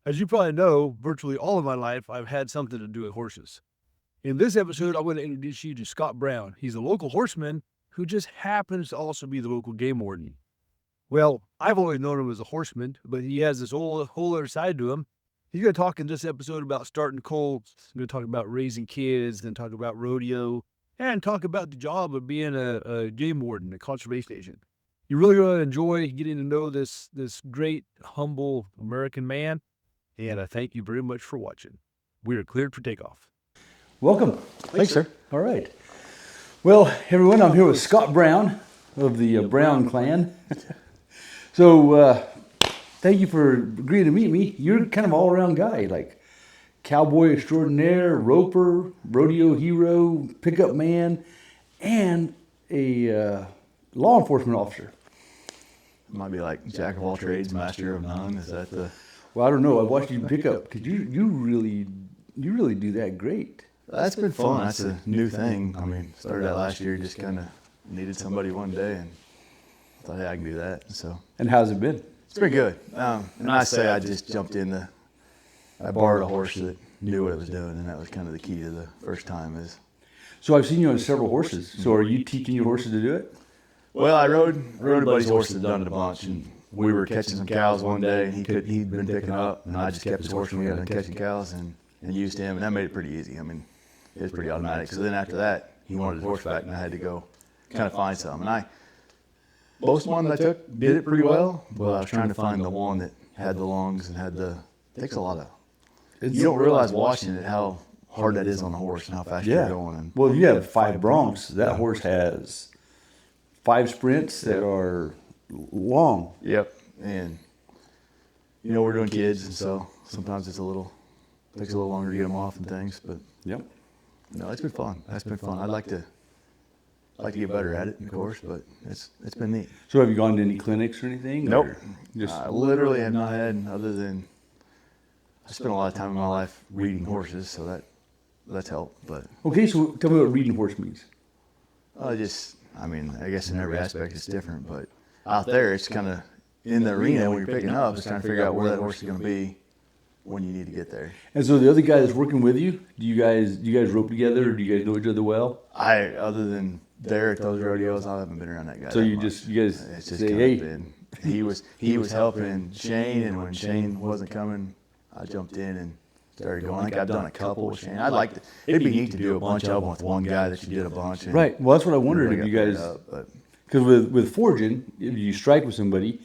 As you probably know, virtually all of my life, I've had something to do with horses. In this episode, I'm going to introduce you to Scott Brown. He's a local horseman who just happens to also be the local game warden. Well, I've always known him as a horseman, but he has this whole other side to him. He's going to talk in this episode about starting colts. He's going to talk about raising kids, then talk about rodeo, and talk about the job of being a game warden, a conservation agent. You're really going to enjoy getting to know this great, humble American man. And I thank you very much for watching. We are cleared for takeoff. Welcome. Thanks, sir. All right. Well, everyone, I'm here with Scott Brown of the Brown clan. So, thank you for agreeing to meet me. You're kind of all-around guy, like cowboy extraordinaire, roper, rodeo hero, pickup man, and a law enforcement officer. Might be like jack of all trades, master of none. Is that the? Well, I don't know. I watched you pick up because you really do that great. That's been fun. That's a new thing. I mean, started that last year. Just kind of needed somebody one day, and thought, hey, I can do that. So. And how's it been? It's pretty good. And I say I just jumped in I borrowed a horse that knew what it was doing, and that was kind of the key to the first time. So I've seen you on several horses. So are you teaching your horses to do it? Well, I rode a buddy's horse that done it a bunch, and we were catching some cows one day, and he'd been picking up, and I just kept his horse when we got done catching cows and used him, and that made it pretty easy. I mean, it was pretty automatic. So then after that, he wanted his horse back, and I had to go kind of find some. And most one that I took did it pretty well, but I was trying to find the one that had the lungs and takes a lot of. You don't realize watching it how hard that is on the horse and how fast you're going. Well, you have 5 broncs. That horse has 5 sprints that are long. Yep. And, we're doing kids, and so sometimes takes a little longer to get them off and things, but yep. No, it's been fun. That's been fun. I'd like to get better at it, of course, but it's been neat. So have you gone to any clinics or anything? Nope. Just I literally have not had, other than I spent a lot of time in my life reading horses, so that's helped. But okay, so tell me what reading horse means. I guess in every aspect it's different, but out there it's kind of in the arena when you're picking up, it's trying to figure out where that horse is going to be when you need to get there. And so the other guy that's working with you, do you guys rope together, or do you guys know each other well? Other than there at those rodeos, I haven't been around that guy. So you guys it's just say, hey. Been, he was helping Shane, and when Shane wasn't coming, I jumped in and started going. Like I've done a couple with Shane. It'd be neat to do a bunch of them with one guy that you did a bunch. And right. Well, that's what I wondered if you guys, because with foraging, if you strike with somebody,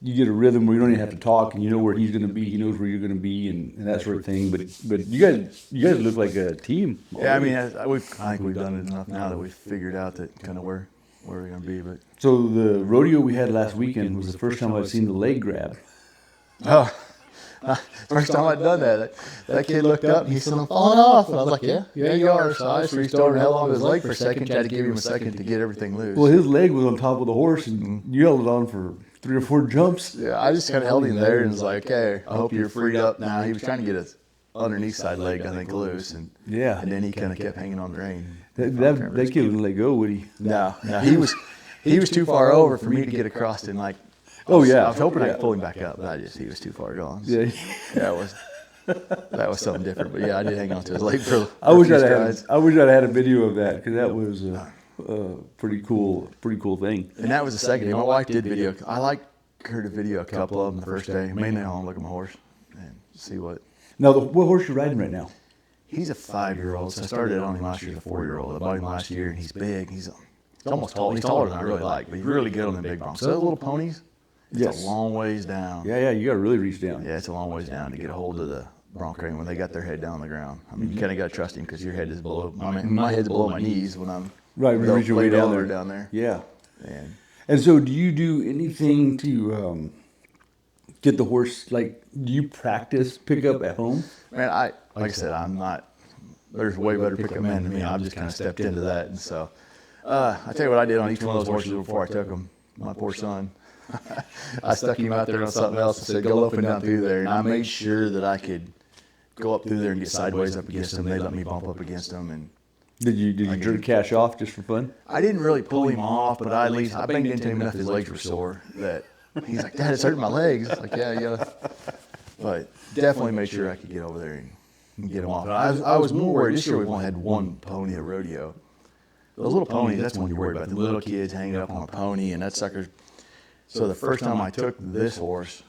you get a rhythm where you don't even have to talk, and you know where he's going to be, he knows where you're going to be, and that sort of thing. But you guys look like a team. Yeah, I mean, I think we've done it enough now that we've figured out that kind of where we're going to be. But so the rodeo we had last weekend was the first time I've seen the leg grab. Oh. First time I'd done that. That kid looked up and he said, I'm falling off. And I was like, yeah, you are. So I just reached over and held on to his leg for a second, tried to give him a second to get everything loose. Well, his leg was on top of the horse, and you held it on for 3 or 4 jumps. Yeah, I just kind of held him there and was like, okay, I hope you're freed up now. He was trying to get his underneath side leg, I think, loose. And then he kind of kept hanging on the rein. That kid wouldn't let go, would he? No, he was too far over for me to get across and like. I was hoping I could pull him back up, but he was too far gone. So yeah, that was something different. But yeah, I did hang on to his leg for. I wish I'd had a video of that, because that was a pretty cool thing. And that was the second day. My wife did video. I like her to video a couple of them the first day. Mainly I want to look at my horse and see what. Now, what horse you riding right now? He's a 5-year-old. So I started on him last year as a 4-year-old. I bought him last year, and he's big. He's almost tall. He's taller than I really like, but he's really good on the big broncs. So those little ponies. It's a long ways down. Yeah, you got to really reach down. Yeah, it's a long ways down to get a hold of the bronc ring when they got their head down on the ground. I mean, you kind of got to trust him because your head is below. I mean, my head's below my knees when I'm reach your way down there. Yeah. And so, do you do anything to get the horse? Like, do you practice pickup at home? Man, like I said, I'm not. There's way better pickup men than me. I've just kind of stepped into that, and so I tell you what I did on each one of those horses before I took them. My poor son. I stuck him out there on something else and said, go up and down through there. And I made sure that I could go up through there and get sideways up against them. They let me bump up against them. And did you jerk Cash off just for fun? I didn't really pull him off, but I banged into him enough his legs were sore that he's like, Dad, it's hurting my legs. Like, yeah, you gotta But definitely made sure I could get over there and get them off. I was more worried. This year we've only had one pony at rodeo. Those little ponies, that's the one you're worried about. The little kids hanging up on a pony and that sucker. So the first time I took this horse,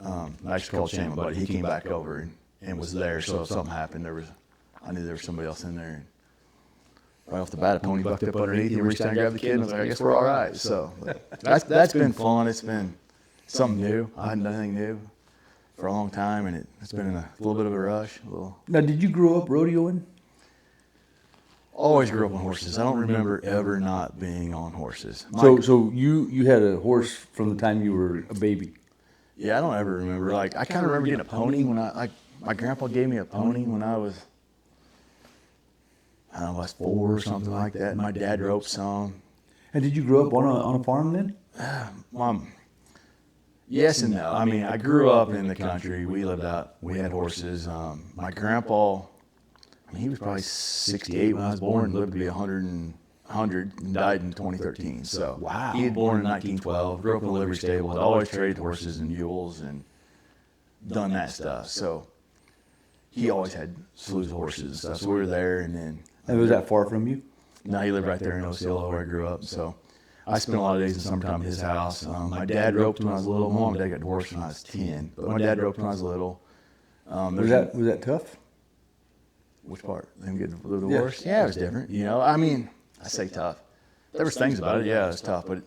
I actually called Shane, my buddy. He came back over and was there. So if something happened, I knew there was somebody else in there. And right off the bat, a pony bucked up underneath and reached down and grabbed the kid. And I was like, I guess we're all right. So that's been fun. It's been something new. I hadn't done anything new for a long time, and it's been a little bit of a rush. Now, did you grow up rodeoing? Always grew up on horses. I don't remember ever not being on horses. So you had a horse from the time you were a baby? Yeah, I don't ever remember. Like, I kind of remember getting a pony when my grandpa gave me a pony when I was 4 or something like that. My dad roped some. And did you grow up on a farm then? Mom, yes and no. I mean, I grew up in the country. We lived out. We had horses. My grandpa, I mean, he was probably 68 when I was born. Lived to be 100 and died in 2013. So wow. He was born in 1912. Grew up in a livery stable. Had always traded horses and mules and done that stuff. So he always had slews of horses and stuff. So we were there, and then. And was that far from you? No, he lived right there in Osceola where I grew up. So I spent a lot of days in summertime at his house. My dad roped when I was little. Mom and Dad got divorced when I was 10. But my dad roped when I was little. Was that tough? Which part? Them getting the divorce? Yeah, it was different. You know, I mean, I say tough. There was things about it. Yeah, it was tough. But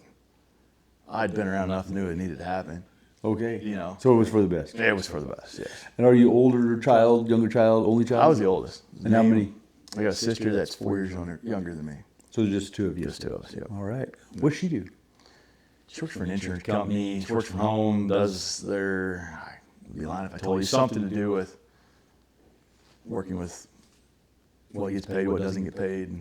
I'd been around enough and knew it needed to happen. Okay. You know. So it was for the best? Yeah, it was for the best, yes. And are you older child, younger child, only child? I was the oldest. And how many? I got a sister that's 4 years younger than me. So there's just two of you? Just two of us, yeah. All right. What's she do? She works for an insurance company. She works from home, does I'd be lying if I told you, something to do with working with what gets paid, what doesn't get paid.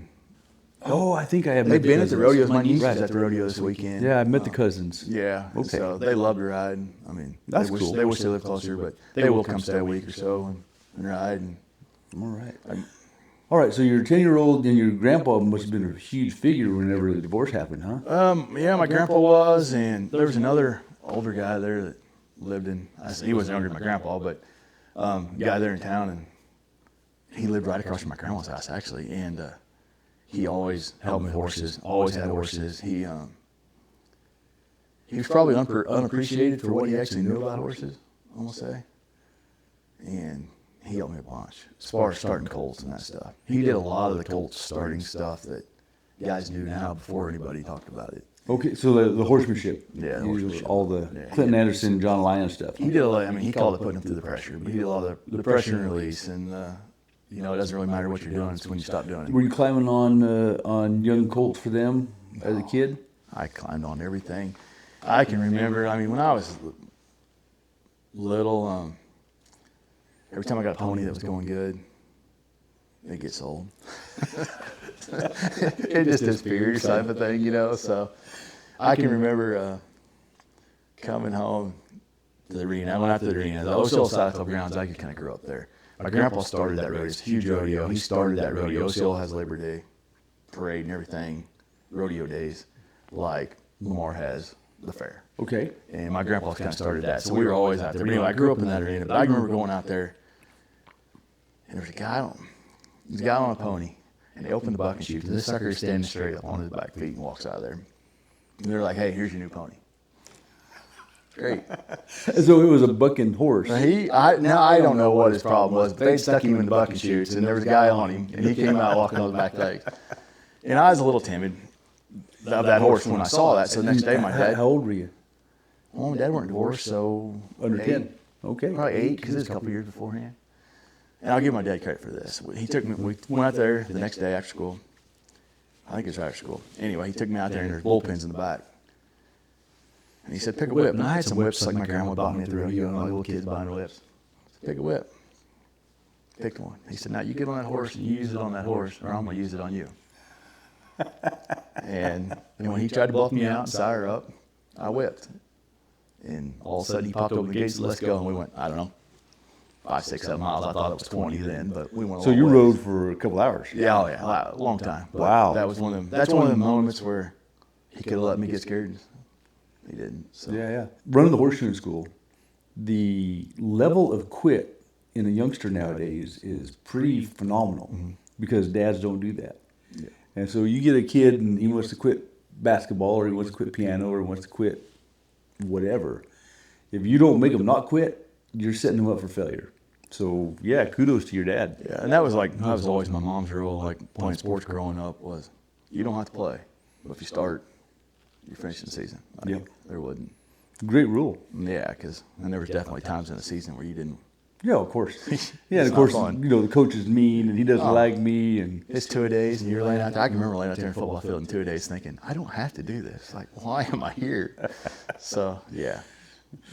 Oh, I think I have. They've been at the rodeos. My niece Right. was at the rodeo this weekend. Yeah, I met the cousins. Yeah. Okay. So they love to ride. I mean, That's they cool. They wish they lived closer, but they will come stay a week or so and ride. And All right. All right, so your 10-year-old and your grandpa must have been a huge figure whenever the divorce happened, huh? Yeah, my grandpa was, and there was another older guy there that lived in, he wasn't younger than my grandpa, but guy there in town, and he lived right across from my grandma's house, actually, and he always helped me with horses, always had horses. He was probably unappreciated for what he actually knew about horses, I'm going to say, and he helped me a bunch as far as starting colts and that stuff. He did a lot of the colts starting stuff that guys do now before anybody talked about it. Okay, so the horsemanship. Yeah, the You horsemanship. all the Yeah, Clinton Anderson, John Lyon stuff. He did a lot. I mean, he called it putting them through the pressure, but he did a lot of the pressure and release. And you know, it doesn't really matter what you're doing; it's when you stop doing it. Were you climbing on young colts for them as a kid? I climbed on everything. I can remember. I mean, when I was little, every time I got a pony that was going good, it gets sold. It just disappears, type of thing, you know. So I can remember coming home to the arena. I went out to the arena. The Osceola South Club grounds, I kind of grew up there. My grandpa started that rodeo. It's a huge rodeo. He started that rodeo. Osceola has Labor Day parade and everything, rodeo days, like Lamar has the fair. Okay. And my grandpa kind of started that. So we were always out there. But anyway, I grew up in that arena. But I remember going out there, and there was a guy on a pony, and they opened the buck and chutes, and this sucker is standing straight up on his back feet and walks out of there. And they're like, "Hey, here's your new pony." Great. So it was a bucking horse. Now I don't know what his problem was, but they stuck him in the buck and chutes, and there was a guy on him, and he came out walking on his back legs. And I was a little timid of that horse when I saw that. So the next day, my dad. How old were you? Mom and Dad weren't divorced, so Under 8. 10. Okay. Probably 8, because it was a couple years beforehand. And I'll give my dad credit for this. He took me. We went out there the next day after school. I think it was after school. Anyway, he took me out there, and there's bullpens in the back. And he said, "Pick a whip." And I had some whips like my grandma bought me at the rodeo, and my little kids buying whips. I said, "Pick a whip." Picked one. He said, "Now you get on that horse and you use it on that horse, or I'm gonna use it on you." And when he tried to bluff me out and sire up, I whipped. And all of a sudden he popped over the gates and said, "Let's go." And we went, I don't know, 5, 6, 7 miles. I thought it was 20 then, but we went a So long you ways. rode for a couple hours? Yeah, oh yeah, a long time. But Wow. That was one of them. That's one of the moments where he could have let me get scared. He didn't. So. Yeah, yeah. Running the horseshoeing school, the level of quit in a youngster nowadays is pretty phenomenal because dads don't do that. Yeah. And so you get a kid and he wants to quit basketball or he wants to quit piano or he wants to quit whatever. If you don't make him not quit, you're setting him up for failure. So yeah, kudos to your dad. Yeah, and that was always my mom's rule. Like playing sports growing up was, you don't have to play, but if you start, you finish the season. Yeah. There wouldn't. Great rule. Yeah, because there was definitely times in the season where you didn't. Yeah, of course. Yeah, and It's of course, not fun. the coach is mean and he doesn't like me and It's 2-a-days, and you're laying out there. I can remember laying out there in the football field in 2-a-days thinking, I don't have to do this. Like, why am I here? So yeah,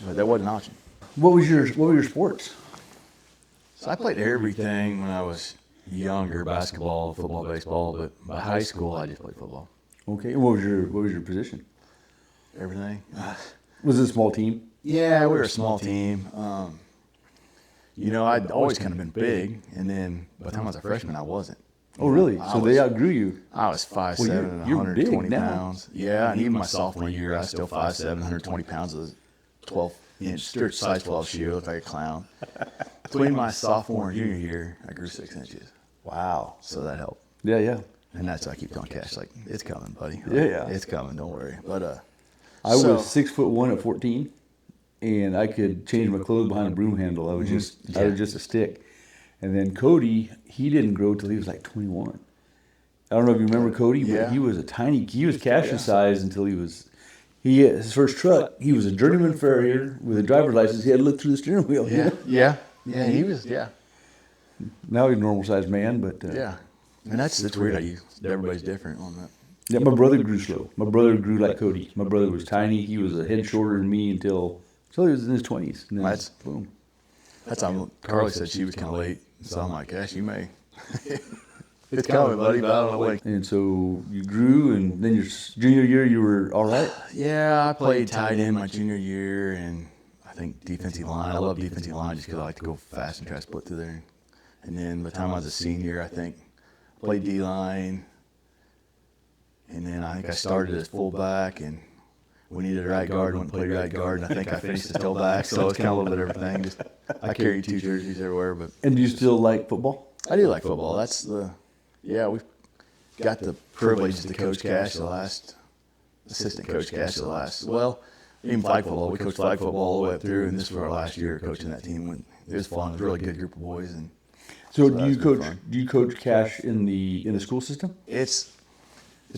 but that wasn't an option. what were your sports? So I played everything when I was younger: basketball, football, baseball. But by high school, I just played football. Okay, and what was your position? Everything. Was it a small team? Yeah, we were a small team. I'd always kind of been big, and then by the time I was a freshman, I wasn't. Oh, really? I So was- they outgrew you. I was 5'7", Well, you're 120 big now. pounds. Yeah, and even my sophomore year, I was still 5'7", 120 pounds with a 12-inch, size 12 shoe. Looked like a clown. Between my sophomore and junior year, I grew 6 inches. Wow. So that helped. Yeah, yeah. And that's why I keep telling Cash, like, it's coming, buddy. Yeah, yeah. It's coming, don't worry. But I was 6'1" at 14, and I could change my clothes behind a broom handle. I was just a stick. And then Cody, he didn't grow till he was like 21. I don't know if you remember Cody, Yeah. but he was Cash's size until his first truck. He was a journeyman farrier with a driver's license. He had to look through the steering wheel. you know? yeah, he was, Now he's a normal sized man, but yeah. And that's weird how everybody's different on that. yeah, my brother grew slow. My brother grew like Cody. My brother was tiny. He was a head shorter than me until he was in his 20s. And then, That's- boom. That's how Carly said she was kind of late. So I'm like, Cash, you may. It's coming, buddy, but I don't know when. And so you grew, and then your junior year you were all right. Yeah, I played tight end my junior year, and I think defensive line. I love defensive line just because I like to go fast and try to split through there. And then by the time I was a senior, I think I played D-line. And then I think I started as fullback, and we needed a right guard, went and played right guard, and I think I finished as tailback. So it's kind of a little bit of everything. Just I carried 2 jerseys everywhere, but And do you still like football? I do like football. We've got the privilege to coach Cash assistant coach Cash even flag football. We coached flag football all the way up through, and this was our last year coaching that team. It was fun. It was a really good group of boys. And So that do was you good coach? fun. Do you coach Cash in the school system? It's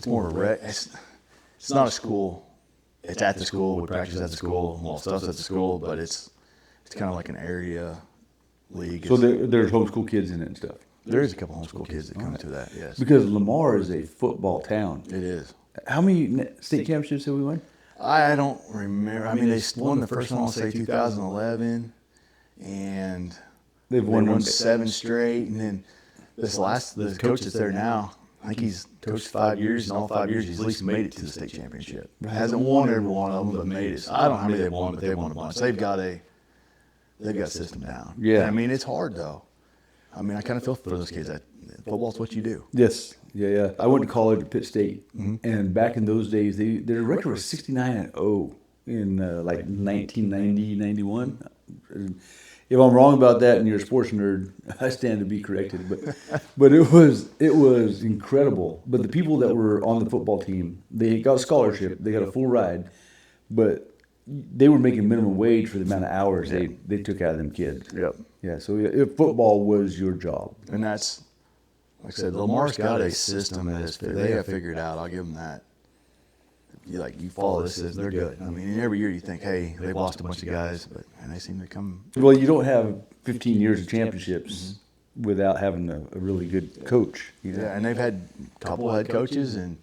more of a rec. It's not a school. It's at the school. We practice at the school. Well, stuff's at the school, but it's kind of like an area league. So there's homeschool kids in it and stuff. There is a couple homeschool kids that come to that. Yes, Because Lamar is a football town. it is. How many state championships have we won? I don't remember. I mean, they won the first one, I'll say 2011, and They've they won won one. 7 straight. And then the coach that's there now, I think he's coached 5 years, and all 5 years he's at least made it to the state championship. Hasn't won every one of them, but made it. So I don't know how many they've won, but they've won a bunch. They've got a system down. Yeah. And I mean, it's hard though. I mean, I kind of feel for those kids. Football's what you do. Yes. Yeah. I went to college at Pitt State, and back in those days, their record was 69-0 in like 1990, 91. If I'm wrong about that, and you're a sports nerd, I stand to be corrected. But it was incredible. But the people that were on the football team, they got a scholarship, they got a full ride, but they were making minimum wage for the amount of hours they took out of them kids. Yep. Yeah. So if football was your job. And that's, like I said, Lamar's got a system they have figured out. I'll give them that. You follow this system, they're good. I mean, every year you think, hey, they've lost a bunch of guys, and they seem to come. Well, you don't have 15 years of championships without having a really good coach. You know? Yeah, and they've had a couple head coaches, and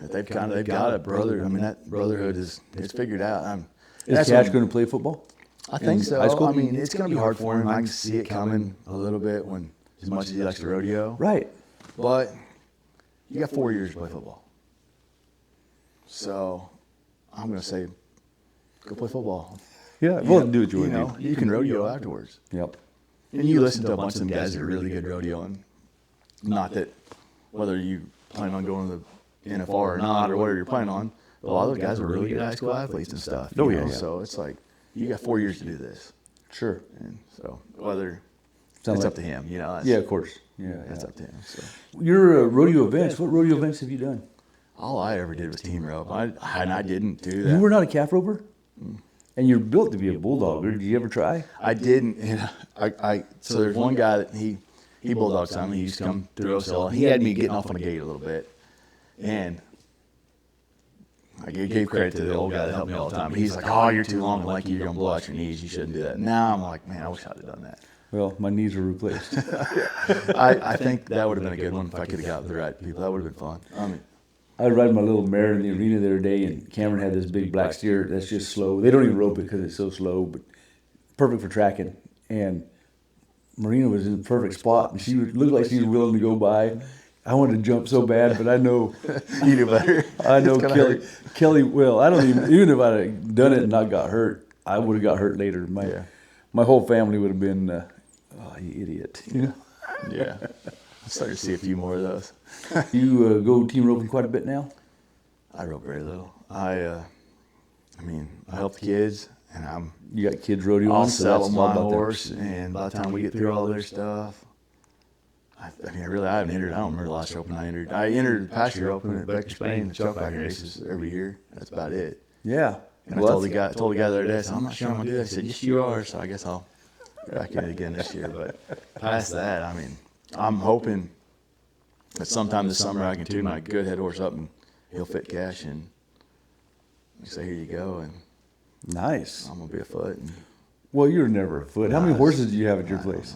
they've got a brother. I mean, that brotherhood is figured out. Is Cash going to play football? I think in so. high school? I mean, it's going to be hard for him. I can see it coming a little bit as much as he likes to rodeo. Right. But you got 4 years to play football. So I'm going to say, go play football. Yeah. Well, do what you You want know, to do. you can rodeo afterwards. Yep. And you listen to a bunch of them guys that are really good rodeoing. Not that whether you plan on going to the NFR or not, or whatever you're planning on, but a lot of those guys are really good high school athletes and stuff. Oh, you yeah, know? yeah. So it's like, you got 4 years to do this. Sure. And so whether Sounds it's like- up to him, you know. Yeah, of course. Yeah, That's yeah. up to him. So Your rodeo events. What rodeo events have you done? all I ever did was team rope. I didn't do that. You were not a calf roper, and you're built to be a bulldogger. Did you ever try? I didn't. And so there's one guy that he bulldogged some. He used to come through Osceola. He had me getting off on a gate a little bit, and I gave credit to the old guy that helped me all the time. He's like, "Oh, you're too long and lanky. You're gonna blow out your knees. You shouldn't do that." Now I'm like, man, I wish I'd have done that. Well, my knees are replaced. I think that would have been a good one if I could have got with the right people. That would have been fun. I mean, I was riding my little mare in the arena the other day, and Cameron had this big black steer that's just slow. They don't even rope it because it's so slow, but perfect for tracking. And Marina was in the perfect spot, and she looked like she was willing to go by. I wanted to jump so bad, but I know you knew better. I know It's gonna Kelly. hurt. Kelly. Well, I don't even if I'd have done it and not got hurt, I would have got hurt later. My whole family would have been, oh, you idiot. You know? Yeah, I'm starting to see a few more of those. You go team roping quite a bit now. I rope very little. I mean, I help the kids, and You got kids rodeo I'll on, so sell that's them all my about them. horse, and by the time we get through all their stuff, I haven't entered. I don't remember the last open I entered. I entered the pasture open at Becker Spain, the chuck wagon races every year. That's about it. Yeah. And I told the guy the other day, I said, I'm not sure I'm gonna do that. He said, yes, you are. So I guess I'll back in it again this year. But past that, I mean, I'm hoping that sometime this summer I can tune my good head horse up and he'll fit cash and say, here you go, and Nice. I'm gonna be a foot. And Well, you're never a foot. How many horses do you have at your place?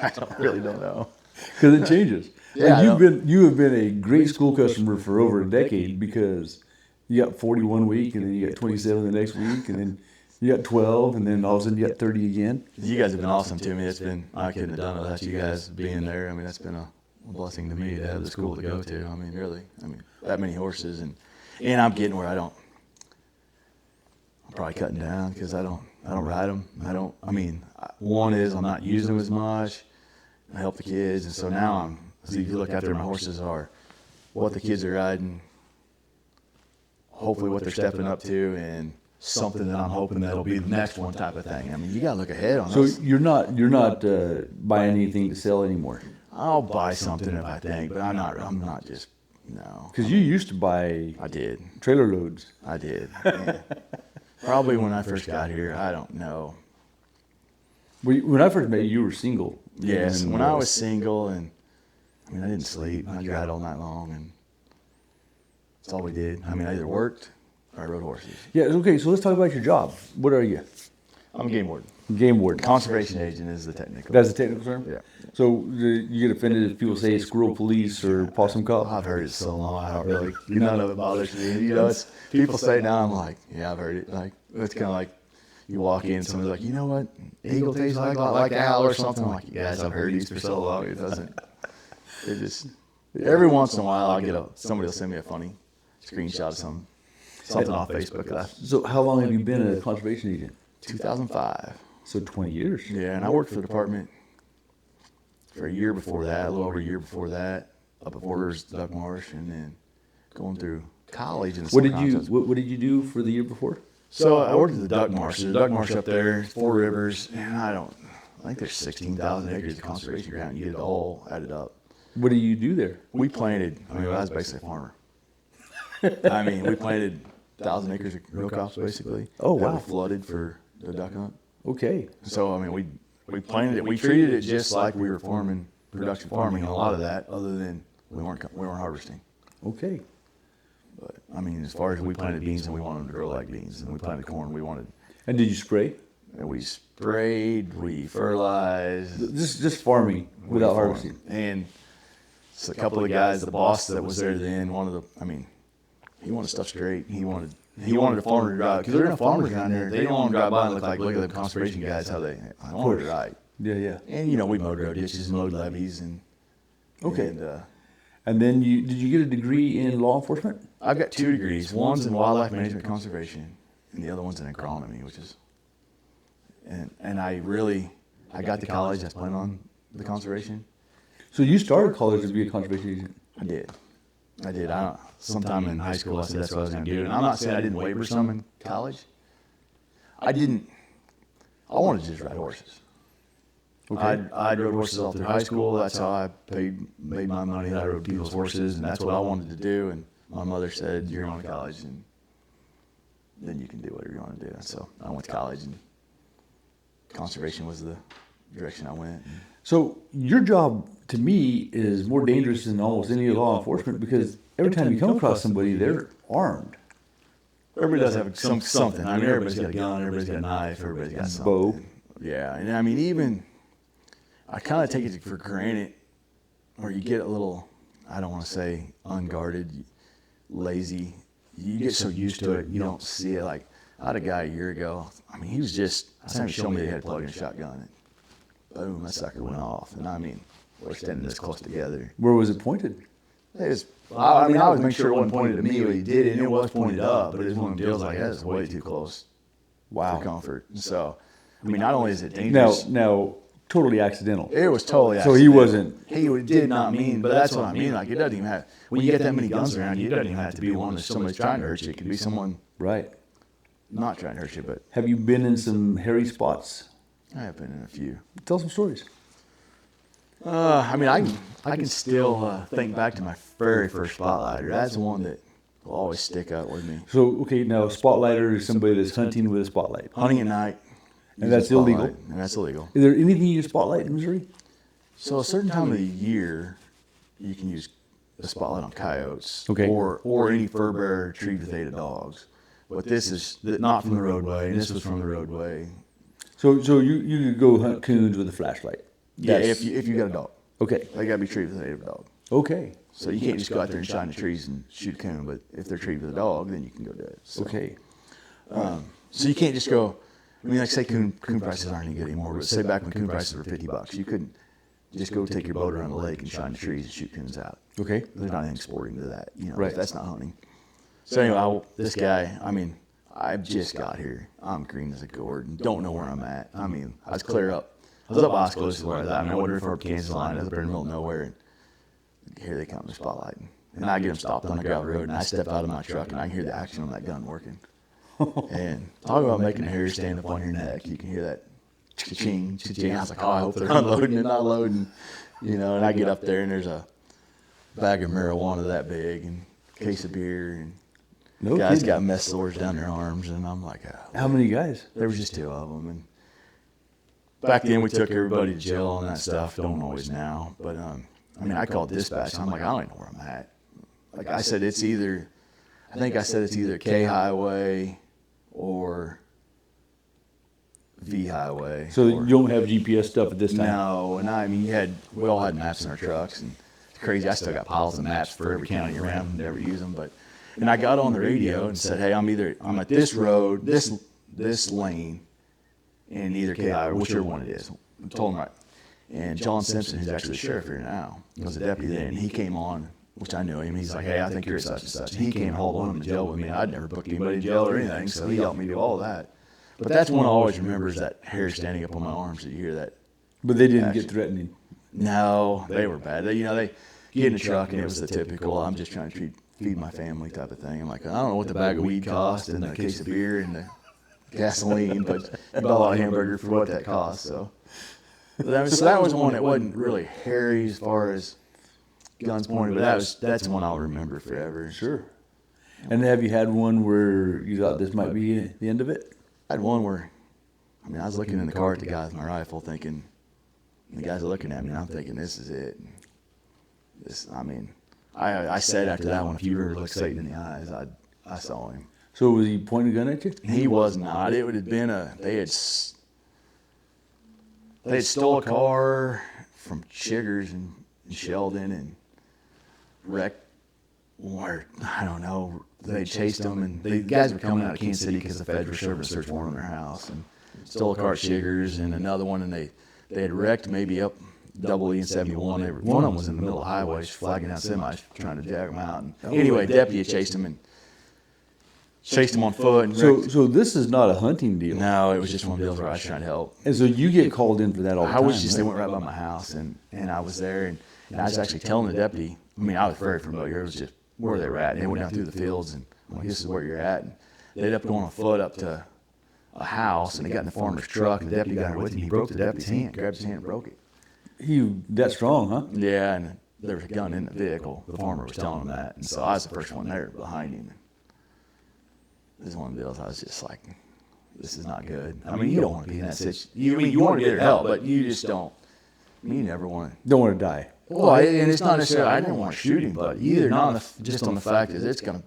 I really don't know. Because it changes. Yeah, I Like you have been a great school customer for over a decade because you got 40 one week, and then you got 27 the next week, and then you got 12, and then all of a sudden you got 30 again. You guys have been awesome to me. I couldn't have done it without you guys being there. I mean, that's been a blessing to me to have the school to go to. I mean, really. I mean, that many horses, and I'm getting where I'm probably cutting down because I don't ride them. One is I'm not using them as much. I help the kids, and so now if you look after my horses are what the kids are riding, hopefully what they're stepping up to, and something that I'm hoping that'll be the next one type of thing. I mean, you gotta look ahead on So this. you're not buying anything to sell anymore. I'll buy something if I think, but I'm not just, no. Because you used to buy I did. trailer loads. I did. Yeah. Probably when I first got here, I don't know. When I first met you, you were single. Yes, And, when I was single, and I didn't sleep. I ride all night long, and that's all we did. I either worked or I rode horses. Yeah, okay, so let's talk about your job. What are you? I'm a game warden. Game warden. Conservation agent is the technical. That's a technical term? Yeah. So you get offended if people say squirrel police or possum cop? I've heard it so long, I don't really, none of it bothers me. It's, people say it now, I'm like, yeah, I've heard it. Like, it's kind of like, you walk in, someone's like, you know what, eagle tastes like owl or something. I'm like, yes, I've heard these for so long, it doesn't, it just, every once in a while I'll get somebody will send me a funny screenshot of something off Facebook. So how long have you been a conservation agent? 2005. So 20 years. Yeah, and I worked for the department for a year before that, a little over a year before that, up at Borders, Duck Marsh, and then going through college. And What did you do for the year before? So I worked at the Duck Marsh. There's a Duck Marsh up there, 4 rivers, and I think there's 16,000 acres of conservation ground. You get it all added up. What do you do there? We planted, I was basically a farmer. We planted 1,000 acres of row crops basically. Oh, that wow. were flooded for the duck hunt. Okay. So, we planted it. We treated it just like we were production farming, a lot of that, other than we weren't harvesting. Okay. But, as far as we planted beans and we wanted them to grow like beans, and we planted corn, And did you spray? and we sprayed, we fertilized. Just farming without harvesting. And so a couple of the guys, the boss that was there then, he wanted stuff straight. He wanted a farmer to drive, because there are no farmers around there. They don't want to drive by and look at the conservation guys, how they want it right. Yeah, yeah. And, we mowed road ditches and mowed levees. Okay. And then did you get a degree in law enforcement? I've got 2 degrees. One's in wildlife management conservation, and the other one's in agronomy, which is, and I got to college, I was planning on the conservation. So you started college to be a conservation agent. I did. Sometime in high school, I said that's what I was going to do. And I'm not saying I didn't waver some in college. I wanted to just ride horses. Okay. I rode horses all through high school. That's how I made my money. I rode people's horses, and that's what I wanted to do. And my mother said, "You're going to college, and then you can do whatever you want to do." And so I went to college, and conservation was the direction I went. So your job, to me, is more dangerous than almost any law enforcement because every time you come across somebody, they're armed. Everybody does have something. I mean, everybody's got a gun, everybody's got a knife, everybody's got something. Bow. Yeah, and I mean, even I kind of take it for granted, or you get a little, I don't want to say unguarded, lazy. You get so used to it, you don't see it. Like, I had a guy a year ago. I mean, he was just, I was having to show me that he had a plug-in shotgun. And boom, that sucker went off. And I mean, we're standing this close together. Where was it pointed? It was, I mean, I always make sure it wasn't pointed at me, but he did it, and it was pointed up. But it was one of them deals like, that's way too close Wow. for comfort. So, I mean, not only is it dangerous. Now, totally accidental. It was totally So accidental. he wasn't. He did not mean, but that's what I mean. Like, it doesn't even have, when you get that many guns around you, it doesn't even have to be one that somebody's trying to hurt you. It can be someone Right. not trying to hurt you, but Have you been in some hairy spots? I have been in a few. Tell some stories. I mean, I can still think back to my very first spotlighter. That's one that will always stick out with me. So, okay, now a spotlighter is somebody that's hunting with a spotlight. Hunting at night. And use a that's illegal? spotlight, And that's illegal. Is there anything you use spotlight in Missouri? So a certain time of the year, you can use a spotlight on coyotes. Okay. Or any fur bearer retrieve theta dogs. But this is not from the roadway, and this was from the roadway. So you could go hunt coons with a flashlight. Yeah, That's- if you got a dog. Okay. They got to be treated with a native dog. Okay. So you can't just go out there and shine the trees and shoot a coon, but if they're treated with a dog, then you can go do it. So, Okay. So you can't just go, I mean, like say coon prices aren't any good anymore, but say back when coon prices were $50, you couldn't just go take your boat around the lake and shine the trees and shoot coons out. Okay. There's not anything sporting to that, Right. That's not hunting. So anyway, this guy, I mean, I've just got here. I'm green as a gourd and don't know where I'm at. I mean, I was clear up. I was up Osco, this is where I was at. I mean, I went for Kansas line, I was up there in the middle of nowhere, and here they come, the spotlight. And I get them stopped on the gravel road, and I step out of my truck, and I can hear the action on that gun working. And talk about making the hair stand up on your neck. You can hear that cha-ching, cha-ching. I was like, oh, I hope they're unloading and not loading, And I get up there, and there's a bag of marijuana that big, and a case of beer, and No guys kidding. got mess sores down their arms, and I'm like, oh. How many guys? There was just two of them, and back then we took everybody to jail and that stuff. Don't always now, but I mean, I called dispatch. I'm like, I don't even know where I'm at. Like I said, it's either K Highway or V Highway. So or, you don't have GPS stuff at this time? no, and I mean, we all had maps in our trucks, and it's crazy. I still got piles of maps for every county around, and never use them. And I got on the radio and said, hey, I'm at this road, this lane, in either K Highway, whichever one it is. I told him right. And John Simpson, who's actually the sheriff here now, was a deputy then, and he came on, which I knew him. He's like, hey, I think you're such and such. And he came and hauled one of them to jail with me. I'd never booked anybody in jail or anything, so he helped me do all of that. But that's one I always remember is that hair standing up on my arms. That you hear that. But they didn't action. get threatening. No, they were bad. They get in the truck, and it was the typical, I'm just trying to feed my family type of thing. I'm like, I don't know what the bag of weed cost and the case of beer and the gasoline, but you bought a lot of hamburger for what that cost. So that was one that wasn't really hairy as far as guns pointed, but that's one I'll remember forever. Sure. And have you had one where you thought this might be the end of it? I had one where, I mean, I was looking in the car at the guy with my rifle thinking, and the guys are looking at me, and I'm thinking, this is it. I said after that one, if you ever look Satan in the eyes, I saw him. So was he pointing a gun at you? He was not. It would have been they had stole a car from Chiggers in Sheldon and wrecked, or I don't know. They chased them, and the guys were coming out of Kansas City because the feds were serving a search warrant on their house, and stole a car at Chiggers and another one, and they had wrecked maybe up Double E and 71. One of them was in the middle of the highway, flagging out semis, trying to jag them out. And anyway, deputy chased him on foot. And So this is not a hunting deal. no, it was just one of the deals where I was trying to help. And so you get called in for that all the time. They right? went right by my house, and I was there, and I was actually telling the deputy. I mean, I was very familiar. It was just where they were at. And they went down through the fields, and I'm like, this is where you're at. And they ended up going on foot up to a house, and they got in the farmer's truck, and the deputy got her with him. He broke the deputy's hand, grabbed his hand and broke it. He that strong, huh? Yeah, and there was a gun in the vehicle. The farmer was telling him that, and so I was the first one there behind him. This is one of the deals I was just like, this is not good. I mean, you don't want to be in that situation. You want to get her help, but you just don't. You never want to. Don't want to die. Well, and it's not necessarily, I didn't want to shoot him, but either not on just on the fact that it's going to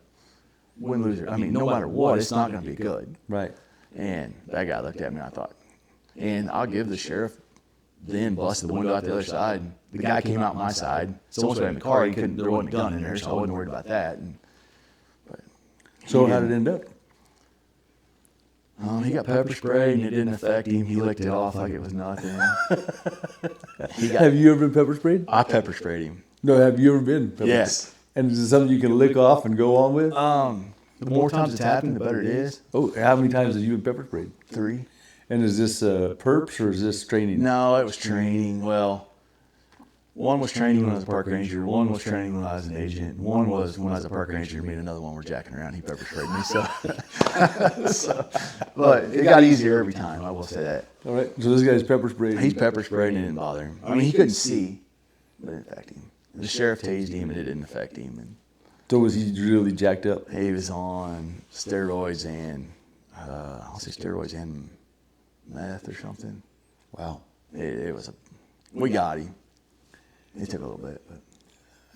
win, lose, I mean, no matter what, it's not going to be good. Right. And that guy looked at me and I thought, and I'll give the sheriff, then busted the window out the other side. And the guy came out my side. Someone was in the car, there wasn't a gun in there, so I wasn't worried about that. So how did it end up? He got pepper sprayed and it didn't affect him. He licked it off like it was nothing. Have you ever been pepper sprayed? I pepper sprayed him. No, have you ever been pepper Yes. sprayed? And is it something you can lick off and go on with? The more times it's happened, the better it is. Oh, how many times have you been pepper sprayed? 3. And is this perps or is this training? No, it was training. Well, one was training when I was a park ranger. One was training when I was an agent. One was when I was a park ranger. Me and another one were jacking around. He pepper sprayed me. But it got easier every time. I will say that. All right. So this guy's pepper sprayed. He's pepper sprayed and it didn't bother him. I mean, he couldn't see, but it didn't affect him. The sheriff tased him and it didn't affect him. And So was he really jacked up? he was on steroids and I'll say steroids and meth or something. Wow. It was we got him. It took a little bit, but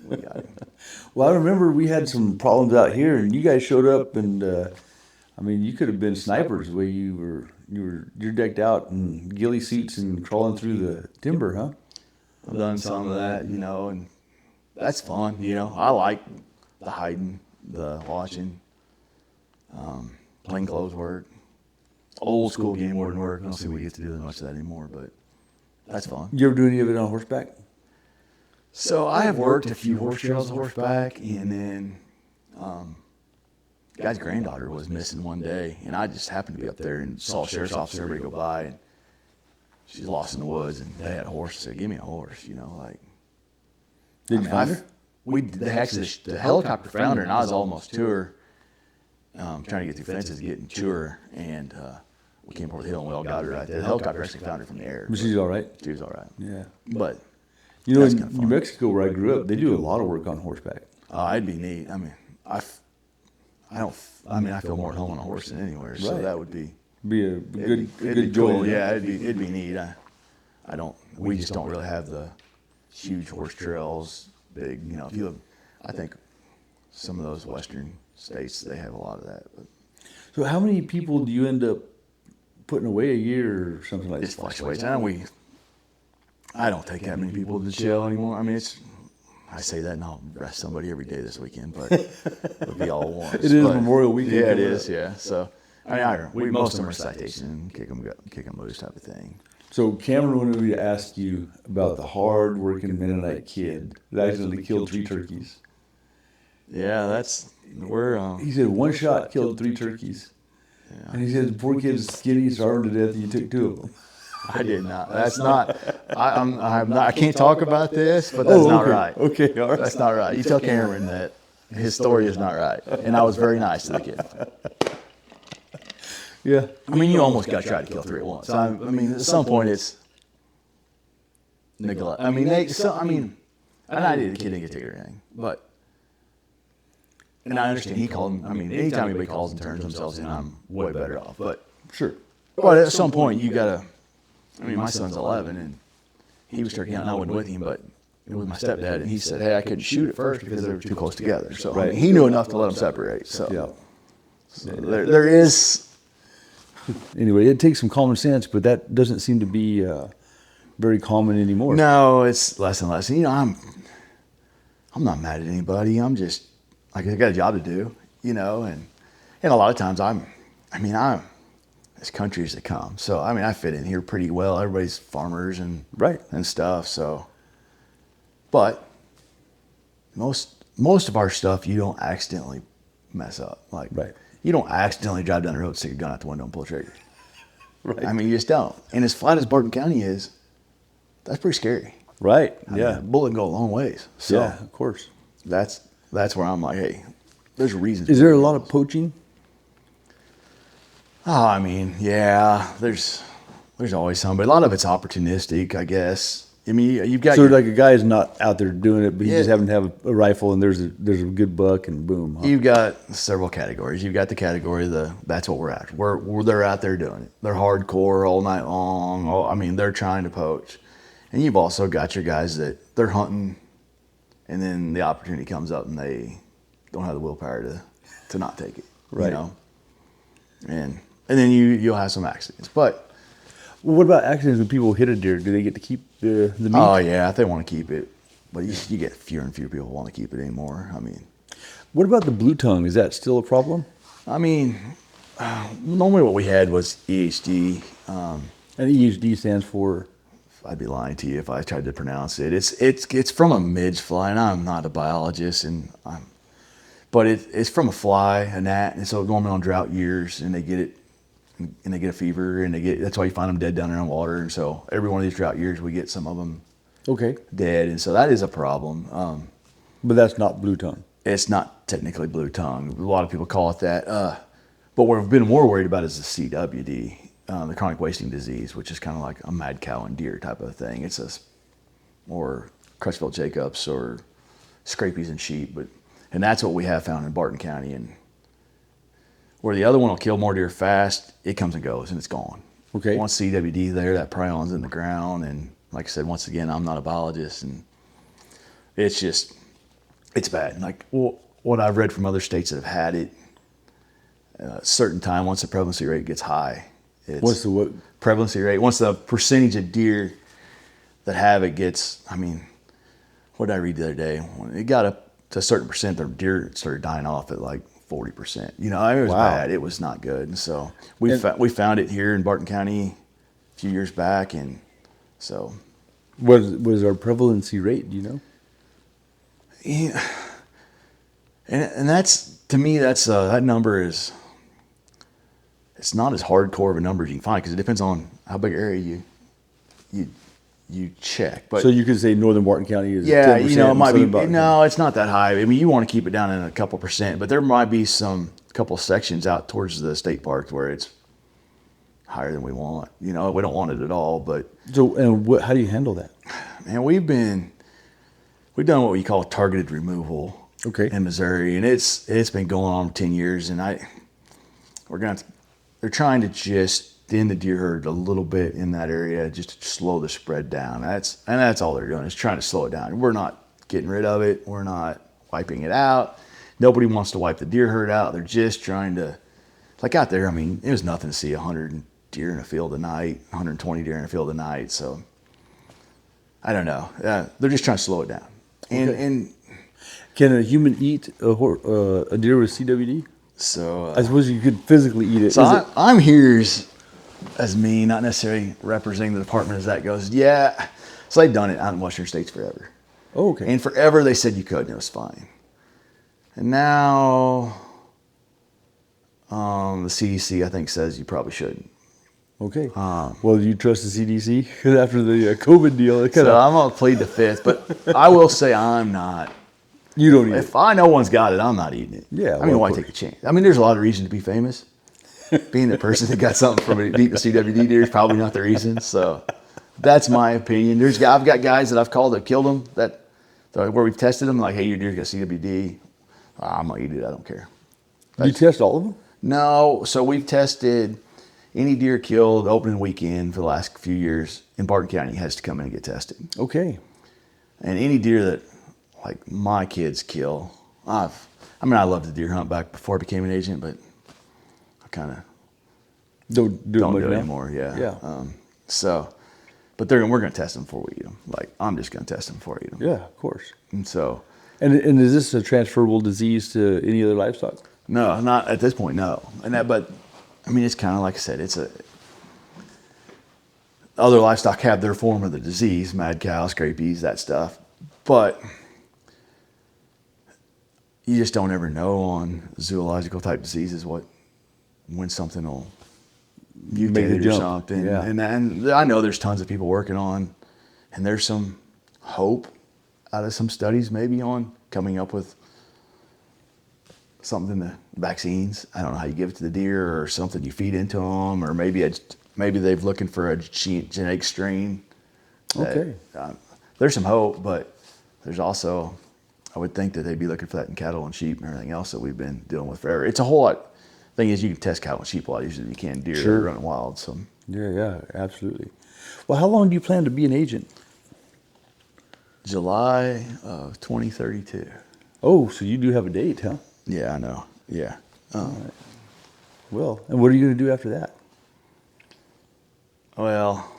we got him. Well, I remember we had some problems out here, and you guys showed up, and I mean, you could have been snipers the way you're decked out in ghillie suits and crawling through the timber, huh? I've done some of that, and that's fun. I like the hiding, the watching, plainclothes work, old school game warden work. I don't see we get to do much of that anymore, but that's fun. You ever do any of it on horseback? So I have worked a few horse trails on horseback, and then guy's granddaughter was missing one day, and I just happened to be up there and saw a sheriff's officer, everybody go by, and she's lost in the woods, and they had a horse. I said, give me a horse, Did you find her? The helicopter found her, and I was almost to her, trying to get through fences, getting to her, and we came over the hill, and we all got her right there. The helicopter actually found her from the air. But she's all right? She was all right. Yeah. But in that's kinda New fun. Mexico, where I grew up, they do a lot of work on horseback. It'd be neat. I mean, I feel more at home on a horse than anywhere, so Right. that would be Be a it'd good be joy. cool. Yeah, it'd be neat. We just don't really have the huge horse trails, big. If you look, I think some of those western states they have a lot of that. But So how many people do you end up putting away a year or something like it that? fluctuates. I don't take that many people to jail anymore. I mean, I say that and I'll arrest somebody every day this weekend, but it'll be all at once. It is But Memorial Weekend Yeah, it coming is. Yeah. So most of them are citation, kick them loose type of thing. So Cameron wanted me to ask you about the hard-working Mennonite kid that accidentally killed 3 turkeys. Yeah, He said one shot killed 3 turkeys. Yeah. And he said the poor kid's skinny, starving to death, and you took 2 of them. I did not. That's not. I'm not. I can't talk about this, but that's not okay. right. Okay, all right. That's not right. You tell Cameron that his story is not right, and I was very nice to the kid. Yeah. I mean, you almost got to try to kill 3 at once. I mean, at some point it's neglect. I mean, and I did. The kid didn't get ticket or anything, but. And I understand he called him. I mean, anytime anybody calls and turns themselves in, I'm way better off. But at some point, you gotta. I mean, my son's 11, and he was turkey hunting. I wasn't with him, but it was my stepdad, and he said, "Hey, I couldn't shoot at first because they were too close together." So I mean, he knew enough to let them separate. So, so there is. Anyway, it takes some common sense, but that doesn't seem to be very common anymore. No, it's less and less. I'm not mad at anybody. I'm just I got a job to do, and a lot of times I'm as country as they come. So I fit in here pretty well. Everybody's farmers and stuff. So, but most of our stuff you don't accidentally mess up. You don't accidentally drive down the road, stick a gun out the window, and pull a trigger. Right. I mean, you just don't. And as flat as Barton County is, that's pretty scary. Right. I mean, a bullet can go a long ways. So yeah, of course. That's where I'm like, hey, there's reasons. Is there a lot of poaching? Oh, I mean, yeah, there's always some, but a lot of it's opportunistic, I guess. I mean, you've got So your, like a guy's not out there doing it, but he Yeah. just happened to have a rifle and there's a good buck and boom. Huh? you've got several categories. You've got the category that's what we're after. They're out there doing it. They're hardcore all night long. I mean, they're trying to poach, and you've also got your guys that they're hunting, and then the opportunity comes up and they don't have the willpower to not take it. Right. You know, and then you'll have some accidents, but. Well, what about accidents when people hit a deer? Do they get to keep the meat? Oh yeah, if they want to keep it, but you get fewer and fewer people want to keep it anymore. I mean, What about the blue tongue? Is that still a problem? Normally what we had was EHD. And EHD stands for. I'd be lying to you if I tried to pronounce it. It's from a midge fly, and I'm not a biologist, but it's from a fly, a gnat, and so normally on drought years, and they get it, and they get a fever, and that's why you find them dead down there in water. And so every one of these drought years, we get some of them Okay. dead, and so that is a problem. But that's not blue tongue. It's not technically blue tongue. A lot of people call it that. But what we've been more worried about is the CWD, the chronic wasting disease, which is kind of like a mad cow and deer type of thing. Or Crutchfield Jacobs or scrapies and sheep, and that's what we have found in Barton County. And where the other one will kill more deer fast, it comes and goes and it's gone. Okay. Once CWD there, that prion's in the ground, and like I said, once again, I'm not a biologist, and it's bad. Like what I've read from other states that have had it, a certain time, once the prevalency rate gets high, What's the what? prevalency rate, once the percentage of deer that have it gets, I mean, what did I read the other day? When it got up to a certain percent, the deer started dying off at like 40%. You know, it was Wow. bad. It was not good. And so we found it here in Barton County a few years back, and so. What was our prevalency rate? Do you know? Yeah. And that's, to me, that number is, it's not as hardcore of a number as you can find, because it depends on how big area you check. But So you could say Northern Barton County is yeah, 10%. you know, it might be, Southern Barton no, it's not that high. I mean, you want to keep it down in a couple percent, but there might be some couple sections out towards the state park where it's higher than we want. You know, we don't want it at all, but So, and how do you handle that? man, we've done what we call targeted removal. Okay. In Missouri, and it's been going on for 10 years, and they're trying to just thin the deer herd a little bit in that area, just to slow the spread down. That's all they're doing, is trying to slow it down. We're not getting rid of it. We're not wiping it out. Nobody wants to wipe the deer herd out. They're just trying to, like out there, I mean, it was nothing to see 100 deer in a field a night, 120 deer in a field a night. So I don't know. They're just trying to slow it down. And Can a human eat a deer with CWD? so I suppose you could physically eat it. So I'm here as me, not necessarily representing the department as that goes. Yeah. So they've done it out in Western states forever. Oh, okay. And forever they said you could, and it was fine. And now the CDC, I think, says you probably shouldn't. Okay. Well, do you trust the CDC? Because after the COVID deal, it kind So of I'm going to plead the fifth, but I will say I'm not. you don't eat If it. I know one's got it, I'm not eating it. Yeah, I mean, well, why of take a chance? I mean, there's a lot of reason to be famous. Being the person that got something from eating a CWD deer is probably not the reason. So that's my opinion. I've got guys that I've called that killed them, where we've tested them, like, hey, your deer's got CWD. I'm going to eat it. I don't care. Do you test all of them? No. So we've tested any deer killed opening weekend for the last few years in Barton County has to come in and get tested. Okay. And any deer that, like, my kids kill, I loved the deer hunt back before I became an agent, but I kind of Don't do don't it do much it now? anymore. Yeah. Yeah. But we're going to test them before we eat them. Like, I'm just going to test them before I eat them. Yeah, of course. And so, And is this a transferable disease to any other livestock? no, not at this point, no. But I mean, it's kind of like I said, other livestock have their form of the disease, mad cow, scrapies, that stuff. But you just don't ever know on zoological type diseases when something will Make the mutate or jump. something. Yeah. And I know there's tons of people working on, and there's some hope out of some studies maybe on coming up with something, the vaccines. I don't know how you give it to the deer, or something you feed into them, or maybe they're looking for a genetic strain. Okay. There's some hope, but there's also, I would think that they'd be looking for that in cattle and sheep and everything else that we've been dealing with forever. It's a whole lot. Thing is, you can test cattle and sheep a lot easier than you can deer that are running wild. So Yeah, absolutely. Well, how long do you plan to be an agent? July of 2032. Oh, so you do have a date, huh? Yeah, I know. Yeah. Well, and what are you going to do after that? Well,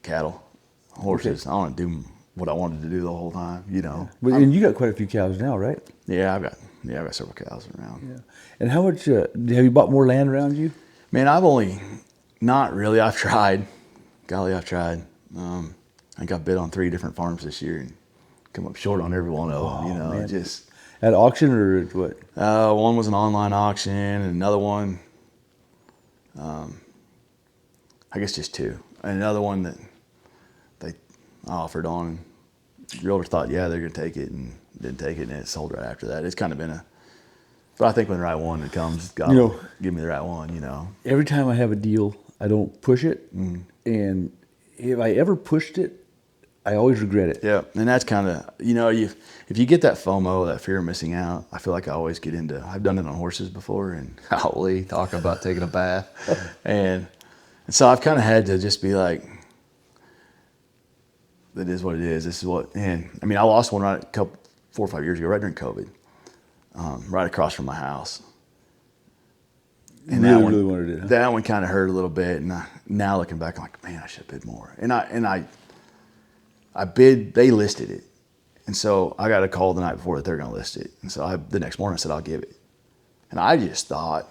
cattle, horses. I want to do what I wanted to do the whole time, you know. But, and you got quite a few cows now, right? Yeah, I've got several cows around. Yeah. And how much, have you bought more land around you? Man, not really. I've tried. Golly, I've tried. I think I've bid on 3 different farms this year and come up short on every one of them, you know, man. just. At auction or at what? One was an online auction, and another one, I guess just 2. And another one that they offered on. Realtor thought, yeah, they're going to take it, and didn't take it, and it sold right after that. It's kind of been but I think when the right one that comes, God will give me the right one, you know. Every time I have a deal, I don't push it. And if I ever pushed it, I always regret it. Yeah, and that's kind of, you know, if you get that FOMO, that fear of missing out, I feel like I always get into, I've done it on horses before, and holy, talk about taking a bath. and so I've kind of had to just be like, that is what it is. This is what, and I mean, I lost one 4 or 5 years ago, right during COVID, right across from my house. And Really wanted it, huh? That one kind of hurt a little bit, and now looking back, I'm like, man, I should have bid more. And I bid, they listed it. And so I got a call the night before that they're going to list it. And so the next morning I said, I'll give it. And I just thought,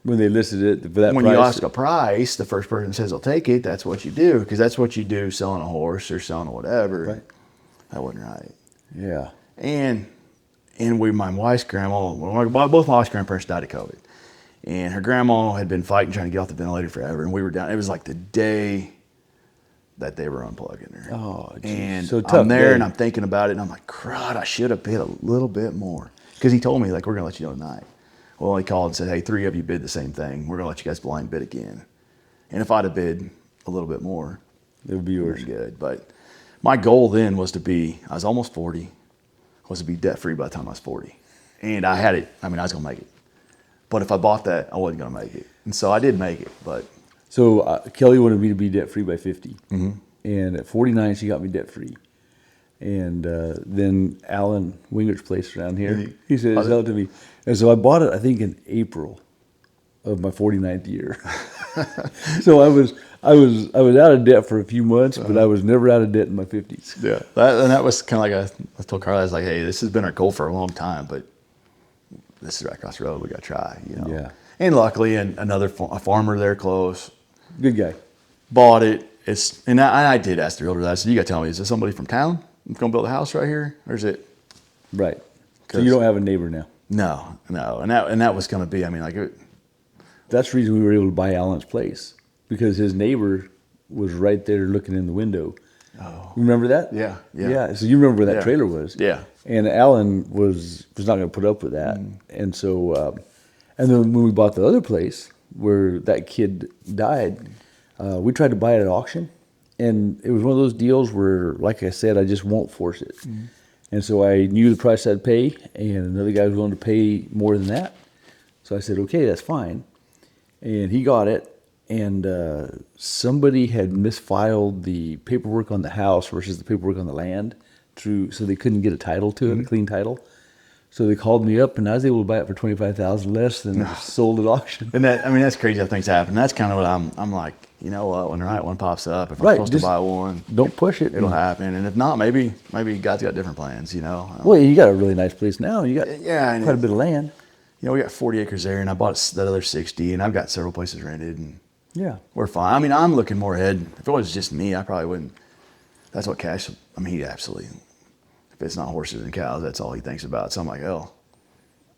when they listed it for that when price. you ask a price, the first person says, I'll take it. That's what you do. Because that's what you do selling a horse or selling whatever. Right. That wasn't right. Yeah. And my wife's grandma, both my wife's grandparents died of COVID. And her grandma had been fighting, trying to get off the ventilator forever. And we were down. It was like the day that they were unplugging her. Oh, geez. And So tough I'm there day. and I'm thinking about it. And I'm like, crud, I should have bid a little bit more. Because he told me, like, we're going to let you know tonight. Well, he called and said, hey, 3 of you bid the same thing. We're going to let you guys blind bid again. And if I'd have bid a little bit more, It would be yours. good. But my goal then was I was almost 40, was to be debt-free by the time I was 40. And I had it. I mean, I was going to make it. But if I bought that, I wasn't going to make it. And so I did make it. But So Kelly wanted me to be debt-free by 50. And at 49, she got me debt-free. And then Alan Wingert's place around here, he said, sell it to me. And so I bought it, I think, in April of my 49th year. So I was out of debt for a few months, but I was never out of debt in my 50s. yeah, that was kind of like I told Carla, I was like, hey, this has been our goal for a long time, but this is right across the road. We got to try, you know. Yeah. And luckily, a farmer there close Good guy. bought it. And I did ask the realtor that. I said, you got to tell me, is this somebody from town that's going to build a house right here, or is it? Right. So you don't have a neighbor now. No. And that was going to be, I mean, like, That's the reason we were able to buy Alan's place, because his neighbor was right there looking in the window. Oh. Remember that? Yeah. Yeah. So you remember where that trailer was? Yeah. And Alan was not going to put up with that. And so, and then when we bought the other place where that kid died, we tried to buy it at auction. And it was one of those deals where, like I said, I just won't force it. And so I knew the price I'd pay, and another guy was willing to pay more than that. So I said, okay, that's fine. And he got it. And somebody had misfiled the paperwork on the house versus the paperwork on the land, so they couldn't get a title to it, a clean title. So they called me up, and I was able to buy it for $25,000 less than it was sold at auction. And that's crazy how things happen. That's kind of what I'm like, you know what, when the right one pops up, if I'm Right, supposed to buy one, Don't push it. it'll happen. And if not, maybe God's got different plans, you know. Well, you got a really nice place now. You got and quite a bit of land. You know, we got 40 acres there, and I bought that other 60, and I've got several places rented, and Yeah. we're fine. I mean, I'm looking more ahead. If it was just me, I probably wouldn't. That's what Cash, I mean, he absolutely, if it's not horses and cows, that's all he thinks about. So I'm like, oh,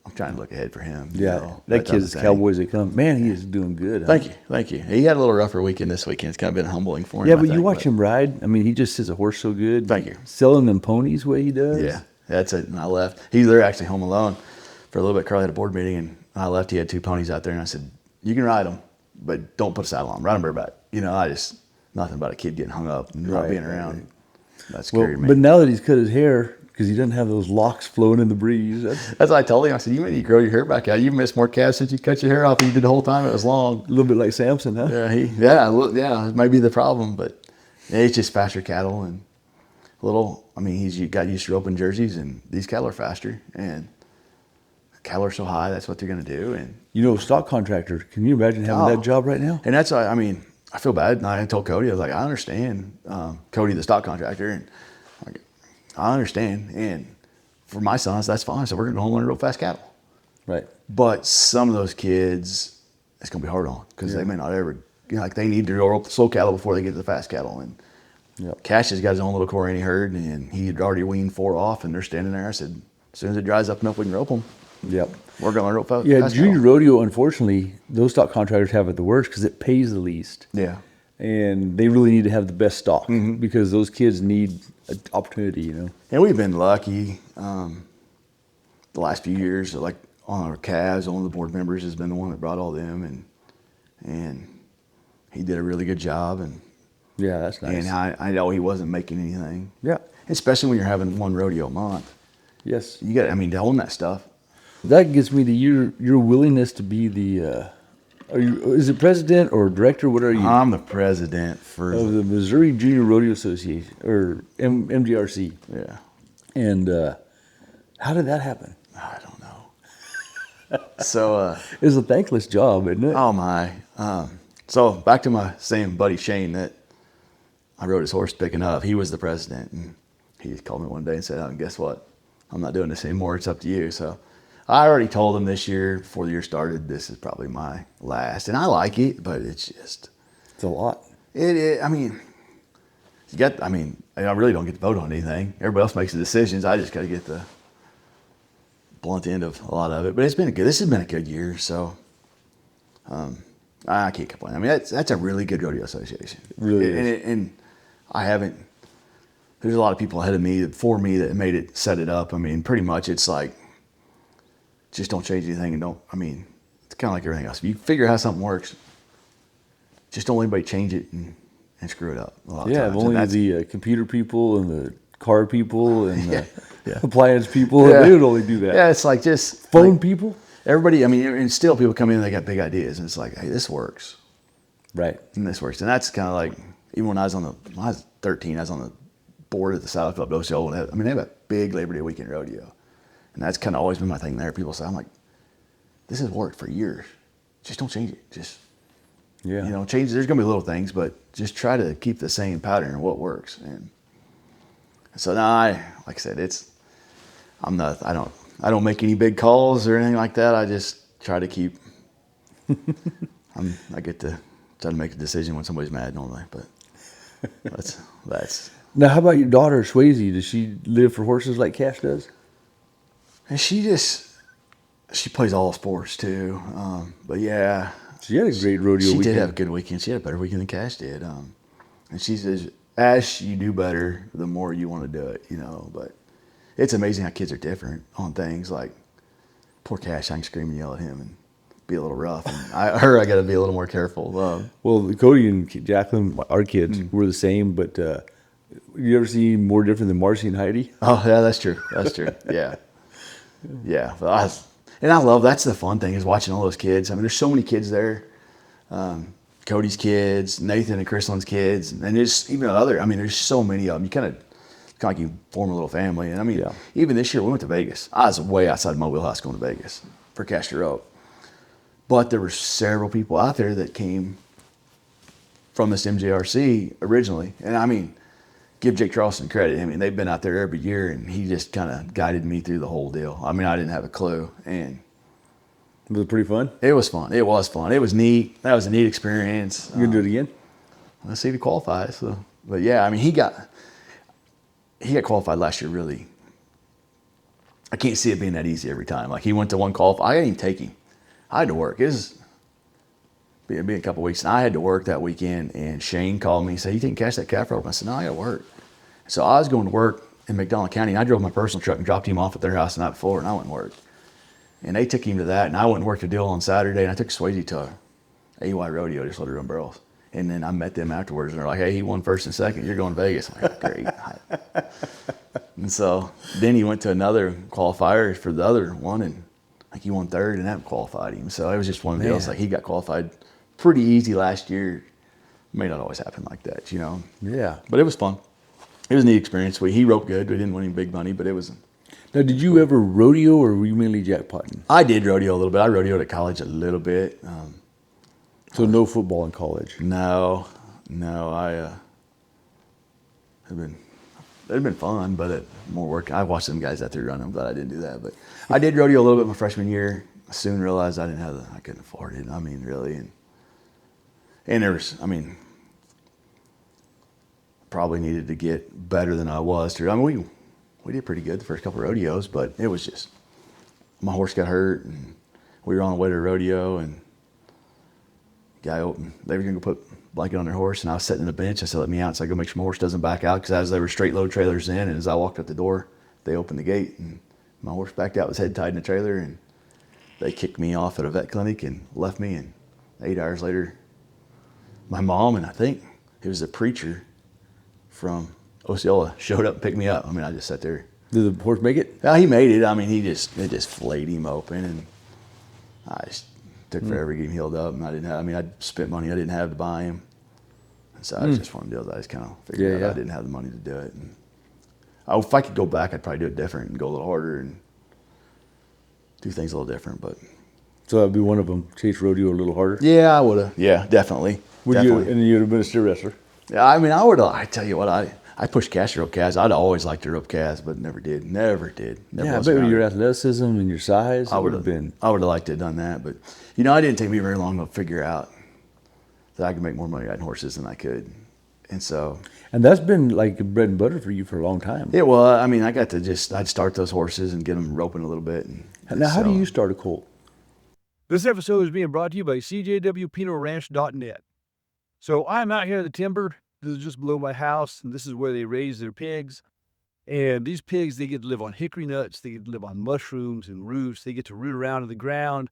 I'm trying to look ahead for him. you Yeah. know, That type of kid's thing. Cowboys they come. Man, he is doing good. Huh? Thank you. He had a little rougher weekend this weekend. It's kind of been humbling for him. Yeah, I but you think, watch him ride. I mean, he just sits a horse so good. Thank you. Selling them ponies the way he does. Yeah, that's it. And I left. They're actually home alone. for a little bit. Carl had a board meeting, and I left. He had 2 ponies out there, and I said, "You can ride them, but don't put a saddle on them. Ride them bareback." You know, nothing about a kid getting hung up and not being around. That scared me. But now that he's cut his hair, because he doesn't have those locks flowing in the breeze. That's what I told him. I said, "You need to grow your hair back out. You missed more calves since you cut your hair off than you did the whole time it was long." A little bit like Samson, huh? Yeah, it might be the problem, but it's just faster cattle and he's got used to open jerseys, and these cattle are faster, and cattle are so high, that's what they're going to do. And You know, stock contractor, can you imagine having that job right now? And that's why, I feel bad. And I told Cody, I was like, I understand, Cody, the stock contractor, and like, I understand. And for my sons, that's fine. So we're going to go home and learn real fast cattle. Right. But some of those kids, it's going to be hard on because they may not ever, they need to go slow cattle before they get to the fast cattle. And Cash has got his own little Corani herd, and he had already weaned 4 off, and they're standing there. I said, as soon as it dries up enough, we can rope them. Yep. We're going to learn real fast. Yeah, fast junior cattle. rodeo, unfortunately, those stock contractors have it the worst because it pays the least. Yeah. And they really need to have the best stock because those kids need an opportunity, you know. And we've been lucky the last few years, like on our calves, one of the board members has been the one that brought all them, and he did a really good job. And Yeah, that's nice. And I know he wasn't making anything. Yeah. Especially when you're having one rodeo a month. Yes. You got, to own that stuff. That gets me to your willingness to be the, is it president or director? What are you? I'm the president for Of the Missouri Junior Rodeo Association, or MJRC. Yeah. And how did that happen? I don't know. So, It's a thankless job, isn't it? oh my. So back to my same buddy Shane that I rode his horse picking up. He was the president, and he called me one day and said, "Oh, guess what? I'm not doing this anymore. It's up to you." So I already told him this year, before the year started, this is probably my last. And I like it, but it's just, It's a lot. I really don't get to vote on anything. Everybody else makes the decisions. I just got to get the blunt end of a lot of it. But this has been a good year. So I can't complain. That's a really good rodeo association. It really is. And I haven't, there's a lot of people ahead of me, before me, that made it, set it up. Pretty much it's like, just don't change anything, and it's kind of like everything else. If you figure out how something works, just don't let anybody change it and screw it up a lot of times. Only the computer people and the car people and the Yeah. appliance people, they would only do that. Yeah, it's like just Phone people? everybody, and still people come in and they got big ideas, and it's like, hey, this works. Right. And this works. And that's kind of like, even when I was 13, I was on the board at the South Club Dojo, and they have a big Labor Day weekend rodeo. And that's kind of always been my thing there. People say, I'm like, this has worked for years. Just don't change it. Just, change. There's going to be little things, but just try to keep the same pattern of what works. And so now like I said, I don't make any big calls or anything like that. I just try to keep, I get to try to make a decision when somebody's mad normally, but that's. Now, how about your daughter, Swayze? Does she live for horses like Cash does? And she plays all sports too. But yeah. She had a great rodeo She weekend. did have a good weekend. She had a better weekend than Cash did. And she says, as you do better, the more you want to do it, But it's amazing how kids are different on things. Like, poor Cash, I can scream and yell at him and be a little rough. And I got to be a little more careful. Well, Cody and Jacqueline, our kids, were the same, but you ever see more different than Marcy and Heidi? Oh, yeah, that's true. That's true. Yeah. Yeah. But I love, that's the fun thing, is watching all those kids. There's so many kids there. Cody's kids, Nathan and Chrislin's kids, and there's even other, there's so many of them. You kind of like you form a little family. And even this year we went to Vegas. I was way outside my wheelhouse going to Vegas for Castor Oak. But there were several people out there that came from this MJRC originally. And give Jake Charleston credit. They've been out there every year, and he just kind of guided me through the whole deal. I didn't have a clue. And Was it pretty fun? it was fun. It was fun. It was neat. That was a neat experience. You gonna do it again? Let's see if he qualifies. So, but yeah, he got qualified last year. Really, I can't see it being that easy every time. Like, he went to one qualify. I didn't even take him. I had to work. It'd be a couple weeks, and I had to work that weekend. And Shane called me and said, "You didn't catch that calf rope?" I said, "No, I got to work." So I was going to work in McDonald County, and I drove my personal truck and dropped him off at their house the night before, and I went and worked. And they took him to that, and I went and worked a deal on Saturday, and I took Swayze to a AY rodeo, just let her run barrels. And then I met them afterwards, and they're like, hey, he won first and second. You're going to Vegas. I'm like, great. And so then he went to another qualifier for the other one, and like he won third, and that qualified him. So it was just one of the deals. Like he got qualified pretty easy last year. May not always happen like that, you know. Yeah. But it was fun. It was a neat experience. He roped good. We didn't win any big money, but it was. Now, did you ever rodeo, or were you mainly jackpotting? I did rodeo a little bit. I rodeoed at college a little bit. So no football in college? No. It'd been fun, but more work. I watched some guys out there running. I'm glad I didn't do that. But I did rodeo a little bit my freshman year. I soon realized I couldn't afford it. I mean, really. And there was, probably needed to get better than I was. I mean, we did pretty good the first couple of rodeos, but it was just, my horse got hurt, and we were on the way to a rodeo, and guy opened, they were going to go put a blanket on their horse, and I was sitting on the bench. I said, let me out. So I go make sure my horse doesn't back out, because as they were straight load trailers in, and as I walked out the door, they opened the gate, and my horse backed out, was head tied in the trailer, and they kicked me off at a vet clinic and left me. And 8 hours later, my mom, and I think it was a preacher from Osceola, showed up and picked me up. I just sat there. Did the horse make it? Yeah, he made it. It just flayed him open, and I just took forever to get him healed up. And I'd spent money I didn't have to buy him. And so I was just one of the deals. I just kind of figured out I didn't have the money to do it. And if I could go back, I'd probably do it different and go a little harder and do things a little different. But so that'd be one of them. Chase rodeo a little harder. yeah, I would have. Yeah, definitely. And then you'd have been a steer wrestler. Yeah, I would have. I tell you what, I pushed calves to rope calves. I'd always liked to rope calves, but never did. Never was I bet with your athleticism and your size, I would have liked to have done that. But, it didn't take me very long to figure out that I could make more money riding horses than I could. And so. And that's been like bread and butter for you for a long time. It was. I got to I'd start those horses and get them roping a little bit. Now, how do you start a colt? This episode is being brought to you by CJWPinoRanch.net. So I'm out here at the timber. This is just below my house, and this is where they raise their pigs. And these pigs, they get to live on hickory nuts. They get to live on mushrooms and roots. They get to root around in the ground.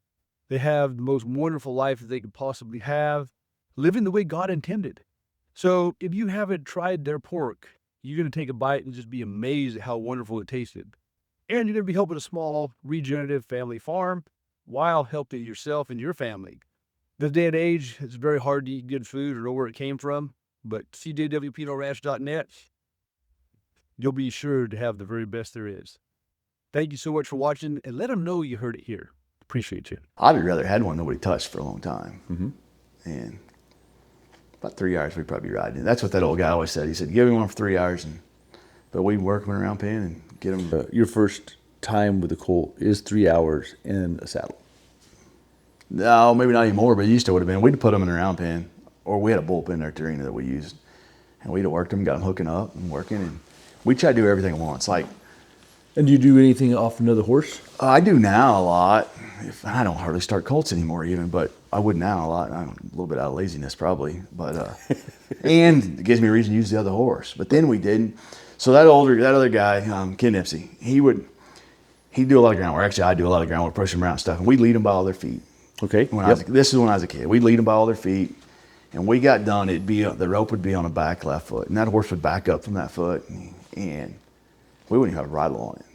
They have the most wonderful life that they could possibly have, living the way God intended. So if you haven't tried their pork, you're going to take a bite and just be amazed at how wonderful it tasted. And you're going to be helping a small, regenerative family farm while helping yourself and your family. This day and age, it's very hard to eat good food or know where it came from, but CJWPinoRanch.net, you'll be sure to have the very best there is. Thank you so much for watching, and let them know you heard it here. Appreciate you. I'd have rather had one nobody touched for a long time. Mm-hmm. And about 3 hours, we'd probably be riding. That's what that old guy always said. He said, give him one for 3 hours, but we'd work him around pen and get him. Your first time with a colt is 3 hours in a saddle. No, maybe not anymore, but it used to would have been. We'd put them in a round pen, or we had a bullpen there, Tarina, that we used. And we'd have worked them, got them hooking up and working. And we try to do everything at once. And do you do anything off another horse? I do now a lot. I don't hardly start colts anymore even, but I would now a lot. A little bit out of laziness probably. But and it gives me a reason to use the other horse. But then we didn't. So that other guy, Ken Nipsey, he'd do a lot of groundwork. Actually, I do a lot of groundwork, push them around and stuff. And we'd lead them by all their feet. Okay. This is when I was a kid. We'd lead them by all their feet. And we got done, the rope would be on the back left foot. And that horse would back up from that foot. And we wouldn't even have a bridle on it.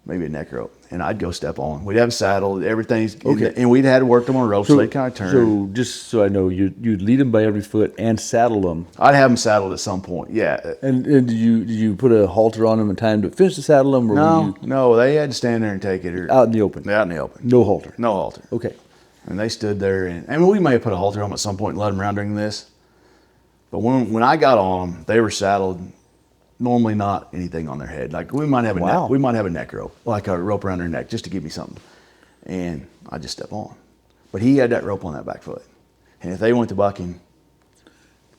Maybe a neck rope. And I'd go step on. We'd have a saddle, everything's okay. And we'd had to work them on ropes so they'd kind of turn. So just so I know, you'd lead them by every foot and saddle them. I'd have them saddled at some point, yeah. And did you put a halter on them in time to finish to saddle them? Or no, they had to stand there and take it. Out in the open? Out in the open. No halter? No halter. Okay. And they stood there, and we may have put a halter on them at some point and let them around during this. But when I got on them, they were saddled. Normally not anything on their head. Like we might have a neck rope, like a rope around their neck, just to give me something. And I just step on. But he had that rope on that back foot, and if they went to bucking,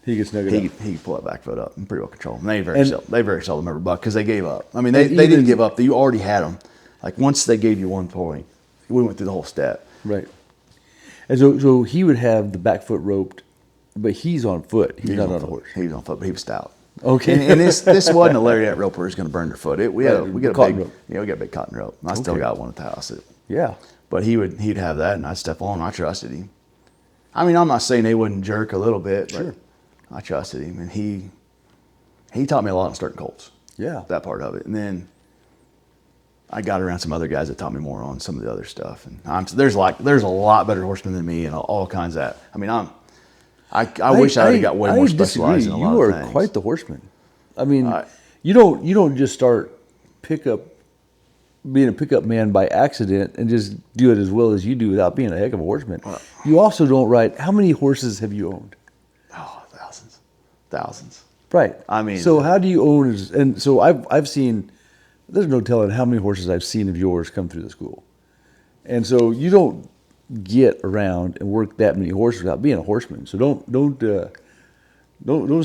he could snug it up. He could pull that back foot up and pretty well control them. They very seldom ever buck because they gave up. I mean, they didn't give up. You already had them. Like once they gave you 1 point, we went through the whole step. Right. And so he would have the back foot roped, but he's on foot. He's not on a horse. He was on foot, but he was stout. Okay. And this wasn't a lariat rope where it's going to burn their foot. We got a big cotton rope. Yeah, we got a big cotton rope. I still got one at the house. Yeah. But he'd have that, and I'd step on. I trusted him. I mean, I'm not saying they wouldn't jerk a little bit, but I trusted him, and he taught me a lot on starting colts. Yeah. That part of it, and then I got around some other guys that taught me more on some of the other stuff. And there's a lot better horsemen than me, and all kinds of that. I mean, I wish I would have got way more specialized in a lot of things. You are quite the horseman. I mean, you don't just start being a pickup man by accident and just do it as well as you do without being a heck of a horseman. You also don't ride. How many horses have you owned? Oh, thousands. Right. I mean, so how do you own? And so I've seen. There's no telling how many horses I've seen of yours come through the school, and so you don't get around and work that many horses without being a horseman. So don't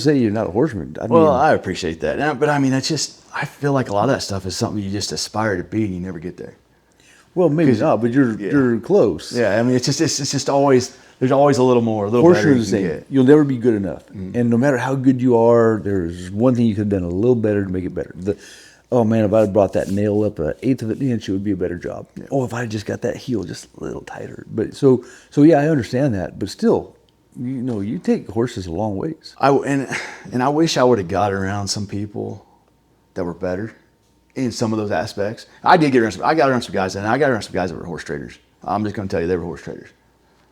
say you're not a horseman. I appreciate that, but I mean, it's just I feel like a lot of that stuff is something you just aspire to be and you never get there. Well, maybe not, but you're close. Yeah, I mean, it's just always there's always a little more, a little Horses better. Are the same. You'll never be good enough, and no matter how good you are, there's one thing you could have done a little better to make it better. Oh man, if I had brought that nail up an eighth of an inch, it would be a better job. Yeah. Oh, if I had just got that heel just a little tighter. But so yeah, I understand that. But still, you take horses a long ways. And I wish I would have got around some people that were better in some of those aspects. I got around some guys, and I got around some guys that were horse traders. I'm just going to tell you, they were horse traders.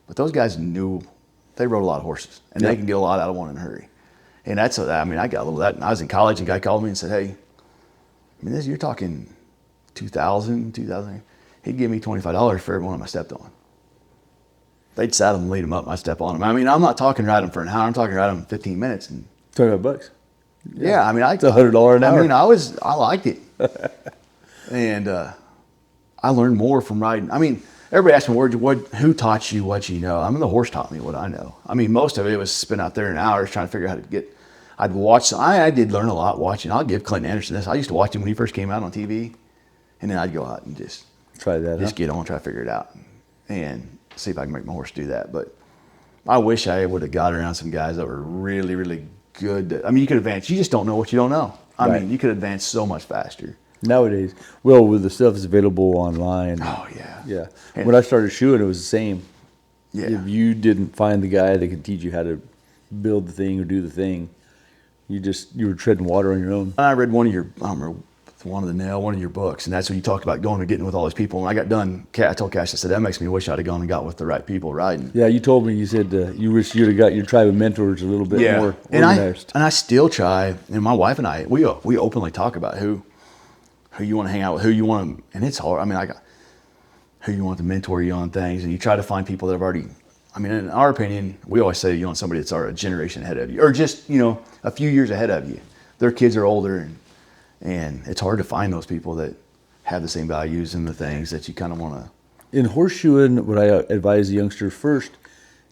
But those guys they rode a lot of horses, and they can get a lot out of one in a hurry. And I got a little of that. And I was in college, and a guy called me and said, hey, I mean, you're talking 2000. He'd give me $25 for every one of them I stepped on. They'd saddle them, lead them up, I step on them. I mean, I'm not talking ride them for an hour. I'm talking ride them 15 minutes. And $25. Yeah, I mean, it's $100 an hour. I mean, I liked it, and I learned more from riding. I mean, everybody asks me, who taught you what you know? I mean, the horse taught me what I know. I mean, most of it was spent out there in hours trying to figure out how to get. I'd watch. I did learn a lot watching. I'll give Clinton Anderson this. I used to watch him when he first came out on TV, and then I'd go out and just try that. Just get on, try to figure it out, and see if I can make my horse do that. But I wish I would have got around some guys that were really, really good. I mean, you could advance. You just don't know what you don't know. I mean, you could advance so much faster nowadays. Well, with the stuff that's available online. Oh yeah, yeah. And when I started shoeing, it was the same. Yeah. If you didn't find the guy that could teach you how to build the thing or do the thing, you were treading water on your own. I read one of your books, and that's when you talked about going and getting with all these people. When I got done, I told Cash, I said, that makes me wish I'd have gone and got with the right people riding. Yeah, you told me, you said you wish you'd have got your tribe of mentors a little bit more organized. And I still try, and my wife and I, we openly talk about who you want to hang out with, who you want to, and it's hard. I mean, who you want to mentor you on things, and you try to find people that have already, I mean, in our opinion, we always say you want somebody that's a generation ahead of you, or just, a few years ahead of you. Their kids are older, and it's hard to find those people that have the same values and the things that you kind of want to. In horseshoeing, what I advise the youngsters first,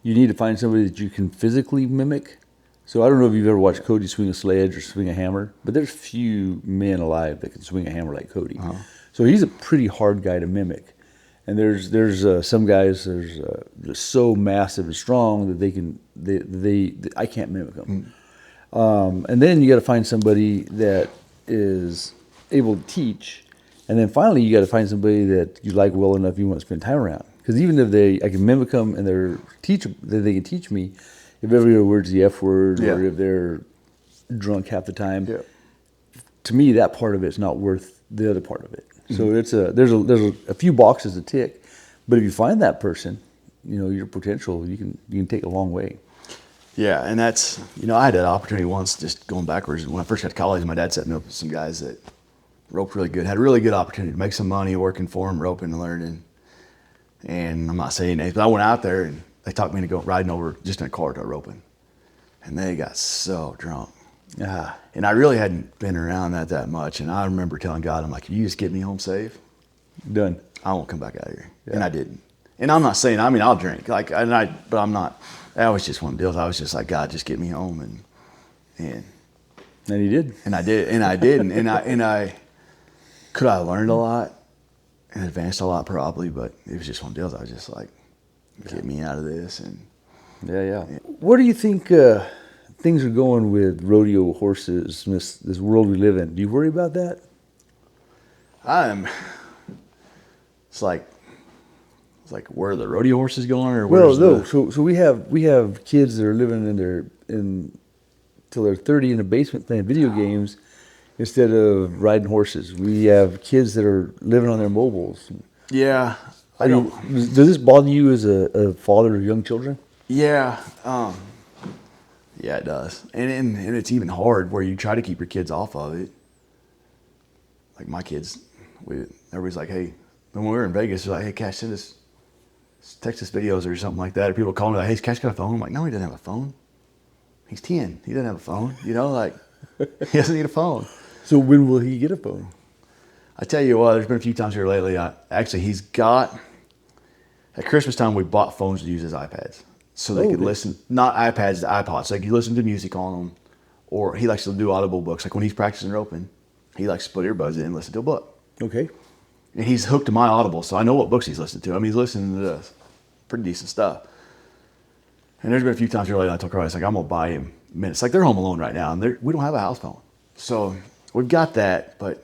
you need to find somebody that you can physically mimic. So I don't know if you've ever watched Cody swing a sledge or swing a hammer, but there's few men alive that can swing a hammer like Cody. Uh-huh. So he's a pretty hard guy to mimic. And there's some guys they're so massive and strong that I can't mimic them. And then you got to find somebody that is able to teach, and then finally you got to find somebody that you like well enough you want to spend time around. Because even if I can mimic them and they can teach me, if every other word's the F word, or if they're drunk half the time, to me that part of it's not worth the other part of it. So there's a few boxes to tick, but if you find that person, your potential, you can take a long way. Yeah, and that's, I had that opportunity once, just going backwards. When I first got to college, my dad set me up with some guys that roped really good, had a really good opportunity to make some money working for them, roping and learning. And I'm not saying anything, but I went out there and they talked me into riding over just in a car to roping. And they got so drunk. And I really hadn't been around that much. And I remember telling God, I'm like, you just get me home safe, done. I won't come back out here. Yeah. And I didn't. And I'm not saying, I'll drink, but I'm not. That was just one of the deals. I was just like, God, just get me home, and he did. And I did, and I did, and I could have learned a lot and advanced a lot probably, but it was just one of the deals. I was just like, get me out of this, and yeah. Where do you think things are going with rodeo horses in this world we live in? Do you worry about that? It's like It's like, where are the rodeo horses going, or Well, where's no. the... So we have kids that are living till they're 30 in the basement playing video games instead of riding horses. We have kids that are living on their mobiles. Yeah, I mean, does this bother you as a father of young children? Yeah, yeah, it does, and it's even hard where you try to keep your kids off of it. Like my kids, everybody's like, hey, when we were in Vegas, they're like, hey, Cash, text us videos or something like that. Or people call me like, hey, Cash got a phone? I'm like, no, he doesn't have a phone. He's 10. He doesn't have a phone. You know, like, he doesn't need a phone. So when will he get a phone? I tell you what, there's been a few times here lately. He's got, at Christmas time, we bought phones to use as iPads. So they could listen, not iPads to iPods. So they could listen to music on them. Or he likes to do audible books. Like when he's practicing roping, he likes to put earbuds in and listen to a book. Okay. And he's hooked to my Audible, so I know what books he's listening to. I mean, he's listening to pretty decent stuff. And there's been a few times here lately I told Carly, it's like, I'm going to buy him minutes. Like they're home alone right now, and we don't have a house phone. So we've got that, but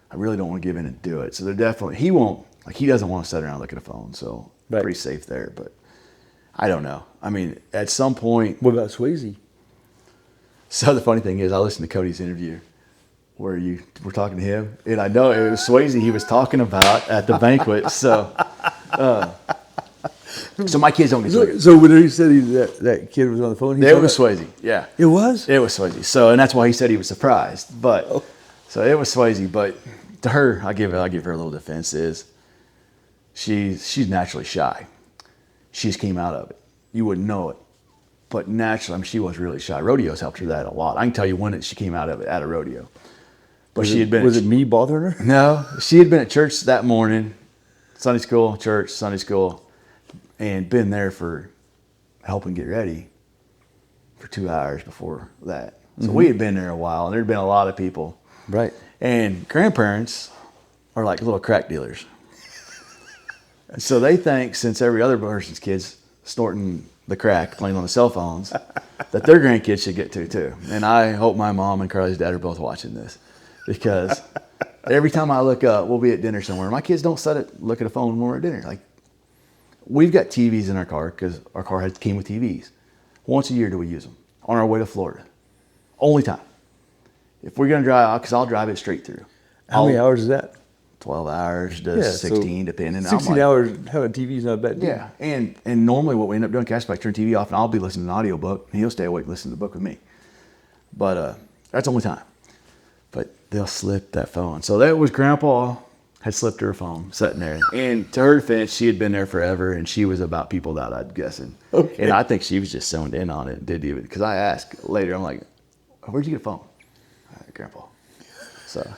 I really don't want to give in and do it. So they're definitely, he doesn't want to sit around and look at a phone. So pretty safe there, but I don't know. I mean, at some point. What about Swayze? So the funny thing is, I listened to Cody's interview where you were talking to him, and I know it was Swayze he was talking about at the banquet. So, so my kids don't get Swayze. So when he said that kid was on the phone, It was Swayze. Yeah, it was. It was Swayze. So, and that's why he said he was surprised. But so it was Swayze. But to her, I give her a little defense. Is she's naturally shy. She just came out of it. You wouldn't know it. But naturally, I mean, she was really shy. Rodeos helped her that a lot. I can tell you when she came out of it at a rodeo. But was it me bothering her? No, she had been at church that morning, Sunday school, church, Sunday school, and been there for helping get ready for 2 hours before that. So we had been there a while, and there'd been a lot of people. Right. And grandparents are like little crack dealers. So they think since every other person's kids snorting the crack, playing on the cell phones, that their grandkids should get to too. And I hope my mom and Carly's dad are both watching this, because every time I look up, we'll be at dinner somewhere. My kids don't look at a phone when we're at dinner. Like, we've got TVs in our car because our car came with TVs. Once a year do we use them on our way to Florida. Only time. If we're going to drive, because I'll drive it straight through. How many hours is that? 12 hours to 16, depending. 16 hours having a TV is not a bad deal. Yeah, and normally what we end up doing, Cash, I turn TV off and I'll be listening to an audio book, and he'll stay awake listening to the book with me. But that's the only time. But they'll slip that phone. So that was Grandpa had slipped her phone sitting there. And to her defense, she had been there forever, and she was about people that I'm guessing. Okay. And I think she was just zoned in on it and didn't even, because I asked later, I'm like, where'd you get a phone? Grandpa. So.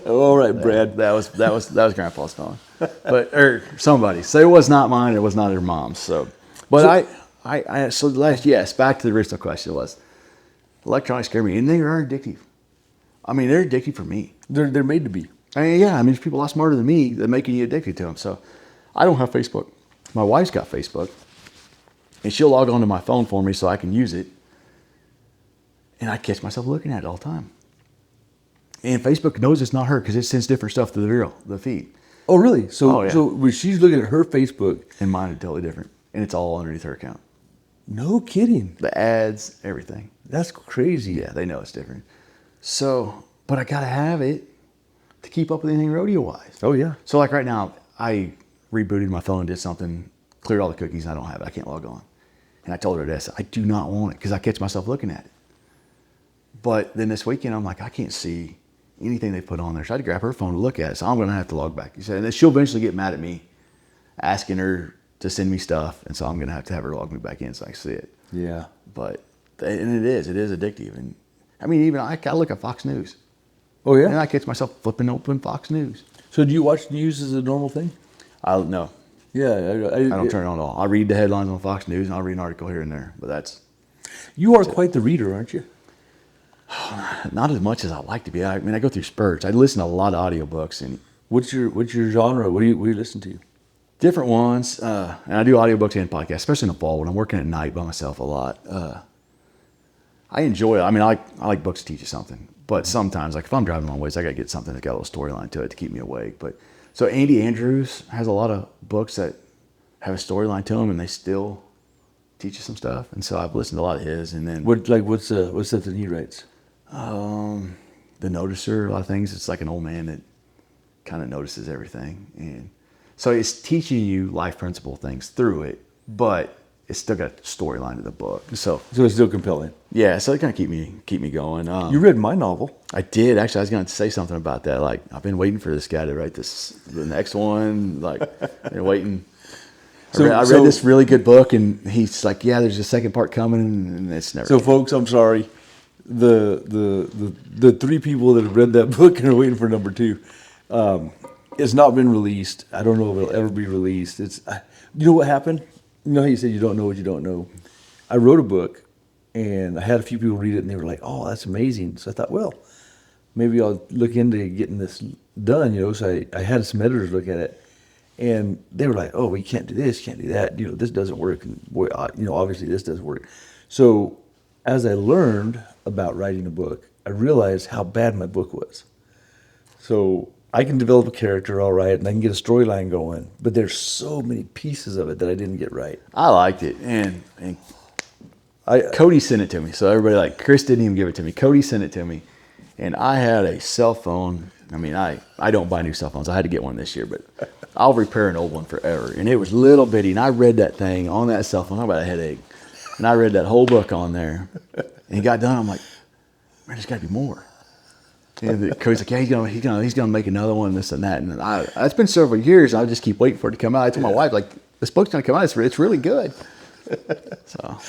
All right, Brad. That was Grandpa's phone, or somebody. So it was not mine. It was not her mom's. So, but yes. Back to the original question was, electronics scare me, and they are addictive. I mean, they're addictive for me. They're made to be. I mean, yeah. I mean, there's people a lot smarter than me that making you addicted to them. So, I don't have Facebook. My wife's got Facebook, and she'll log onto my phone for me so I can use it. And I catch myself looking at it all the time. And Facebook knows it's not her because it sends different stuff to the feed. Oh, really? So, yeah. So when she's looking at her Facebook, and mine is totally different, and it's all underneath her account. No kidding. The ads, everything. That's crazy. Yeah, they know it's different. So, but I gotta have it to keep up with anything rodeo-wise. Oh yeah. So like right now, I rebooted my phone and did something, cleared all the cookies, and I don't have it. I can't log on. And I told her this, I do not want it because I catch myself looking at it. But then this weekend, I'm like, I can't see anything they put on there. So I had to grab her phone to look at it. So I'm going to have to log back. He said, and then she'll eventually get mad at me asking her to send me stuff. And so I'm going to have her log me back in so I can see it. Yeah. But, and it is addictive. And I mean, even I look at Fox News. Oh yeah? And I catch myself flipping open Fox News. So do you watch news as a normal thing? No. Yeah. I don't turn it on at all. I read the headlines on Fox News and I'll read an article here and there. But that's. You are quite the reader, aren't you? Not as much as I like to be. I mean, I go through spurts. I listen to a lot of audiobooks. And what's your genre? What do you listen to? Different ones. And I do audiobooks and podcasts, especially in the fall when I'm working at night by myself a lot. I enjoy it. I mean, I like books to teach you something. But sometimes, like if I'm driving long ways, I got to get something that's got a little storyline to it to keep me awake. But so Andy Andrews has a lot of books that have a storyline to them, and they still teach you some stuff. And so I've listened to a lot of his, and then What's something he writes? The Noticer, a lot of things. It's like an old man that kind of notices everything, and so it's teaching you life principle things through it, but it's still got a storyline to the book. So it's still compelling. yeah, so it kind of keep me going. You read my novel. I did actually. I was going to say something about that. Like I've been waiting for this guy to write the next one. Like been waiting. I read this really good book, and he's like, "Yeah, there's a second part coming," and it's never. So, folks, I'm sorry. The three people that have read that book and are waiting for number 2. It's not been released. I don't know if it'll ever be released. You know what happened? You know how you said you don't know what you don't know? I wrote a book, and I had a few people read it, and they were like, "Oh, that's amazing." So I thought, well, maybe I'll look into getting this done. So I had some editors look at it, and they were like, "Oh, well, you can't do this, you can't do that. This doesn't work." And boy, obviously this doesn't work. So as I learned about writing a book, I realized how bad my book was. So I can develop a character all right, and I can get a storyline going, but there's so many pieces of it that I didn't get right. I liked it, and Cody sent it to me. So everybody, like, Chris didn't even give it to me. Cody sent it to me, and I had a cell phone. I mean, I don't buy new cell phones. I had to get one this year, but I'll repair an old one forever. And it was little bitty, and I read that thing on that cell phone. Talk about a headache. And I read that whole book on there, and he got done. I'm like, man, there's got to be more. And Cody's like, yeah, he's gonna make another one, this and that. And it's been several years. I just keep waiting for it to come out. I told my wife, like, this book's gonna come out. It's really good. So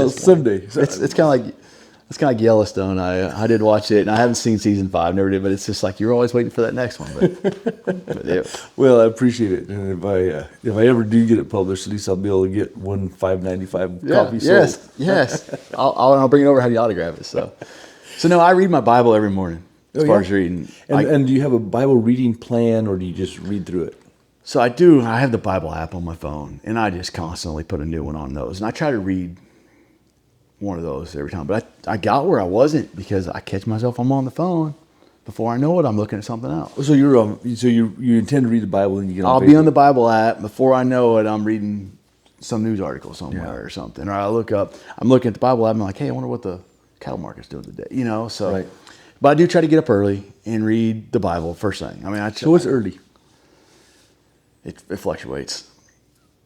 Someday it's kind of like Yellowstone. I did watch it, and I haven't seen season 5, never did. But it's just like you're always waiting for that next one. But yeah. Well, I appreciate it, and if I ever do get it published, at least I'll be able to get one $5.95 copy sold. Yes. I'll bring it over. Have you autograph it? So no, I read my Bible every morning. As far as reading. And do you have a Bible reading plan, or do you just read through it? So I do. I have the Bible app on my phone, and I just constantly put a new one on those. And I try to read one of those every time. But I got where I wasn't because I catch myself. I'm on the phone. Before I know it, I'm looking at something else. So you intend to read the Bible, and you get on I'll Facebook. be on the Bible app. Before I know it, I'm reading some news article somewhere or something. Or I'm looking at the Bible app, and I'm like, hey, I wonder what the cattle market's doing today. So. Right. But I do try to get up early and read the Bible first thing. I mean, So what's early? It fluctuates.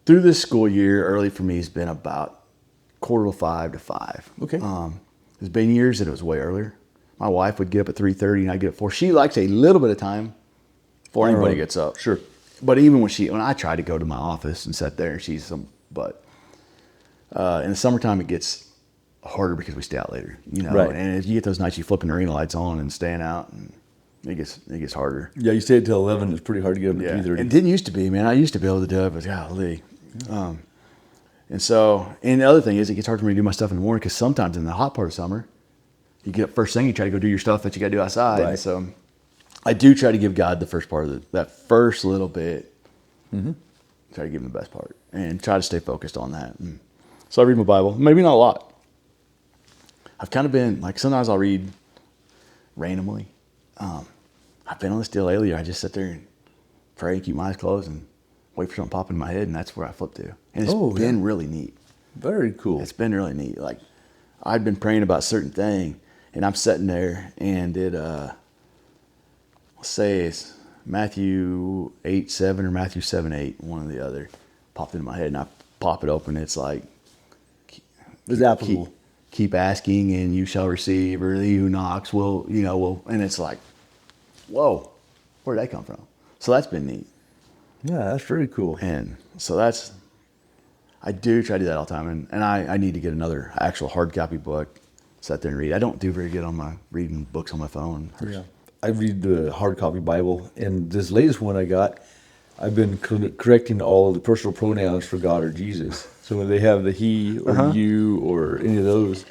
Through this school year, early for me has been about 4:45 to 5. Okay. There's been years that it was way earlier. My wife would get up at 3:30 and I'd get up at 4. She likes a little bit of time before anybody gets up. Sure. But even when I try to go to my office and sit there, in the summertime it gets harder because we stay out later, Right. And if you get those nights you flipping the arena lights on and staying out, and it gets harder. Yeah, you stay until 11. It's pretty hard to get up at 3:30. It didn't used to be, man. I used to be able to do it, but golly. And the other thing is, it gets hard for me to do my stuff in the morning because sometimes in the hot part of summer, you get up first thing, you try to go do your stuff that you got to do outside. Right. And so I do try to give God the first part of that first little bit. Mm-hmm. Try to give him the best part and try to stay focused on that. And so I read my Bible, maybe not a lot. I've kind of been, like, sometimes I'll read randomly. I've been on this deal lately. I just sit there and pray and keep my eyes closed and wait for something to pop in my head, and that's where I flip to. And it's been really neat. Very cool. It's been really neat. Like, I'd been praying about a certain thing, and I'm sitting there, and it, let's say it's Matthew 8:7 or Matthew 7:8, one or the other, popped into my head, and I pop it open. It's like, It's applicable. Keep asking and you shall receive, or he who knocks will, and it's like, whoa, where'd that come from? So that's been neat. Yeah, that's very cool. And so I do try to do that all the time. And I need to get another actual hard copy book, sit there and read. I don't do very good on my reading books on my phone. Yeah. I read the hard copy Bible, and this latest one I got, I've been correcting all of the personal pronouns for God or Jesus. So when they have the he or you or any of those,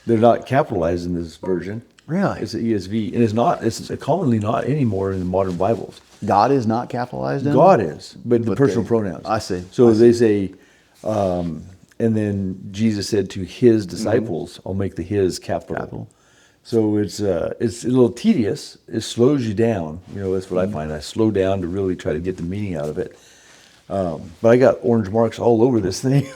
they're not capitalized in this version. Really? It's the ESV, and it's commonly not anymore in the modern Bibles. God is not capitalized in? God is, but the personal pronouns. I see. So they say, and then Jesus said to his disciples, I'll make the his capital. So it's a little tedious. It slows you down. That's what I find. I slow down to really try to get the meaning out of it. But I got orange marks all over this thing.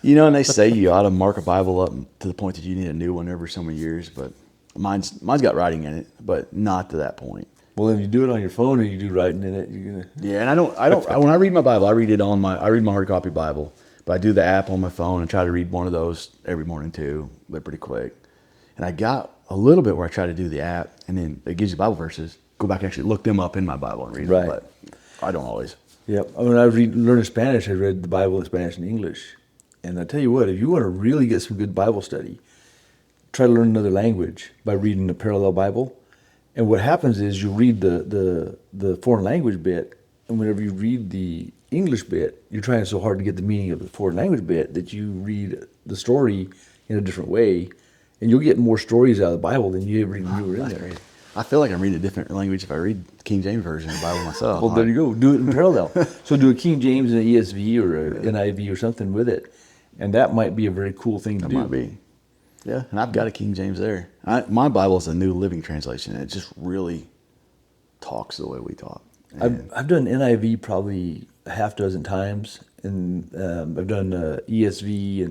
And they say you ought to mark a Bible up to the point that you need a new one every so many years, but mine's got writing in it, but not to that point. Well, if you do it on your phone and you do writing in it, you're gonna. Yeah, and I don't. When I read my Bible, I read my hard copy Bible, but I do the app on my phone and try to read one of those every morning too. They're pretty quick. And I got a little bit where I try to do the app, and then it gives you Bible verses. Go back and actually look them up in my Bible and read them, but I don't always. Yep. When I was learning Spanish, I read the Bible in Spanish and English. And I tell you what, if you want to really get some good Bible study, try to learn another language by reading the parallel Bible. And what happens is you read the foreign language bit, and whenever you read the English bit, you're trying so hard to get the meaning of the foreign language bit that you read the story in a different way, and you'll get more stories out of the Bible than you ever knew were in there. I feel like I'm reading a different language if I read King James Version of the Bible myself. Well, there you go. Do it in parallel. So do a King James and an ESV or an NIV or something with it, and that might be a very cool thing to do. Might be. Yeah, and I've got a King James there. My Bible is a New Living Translation, and it just really talks the way we talk. I've done NIV probably a half dozen times, and I've done ESV,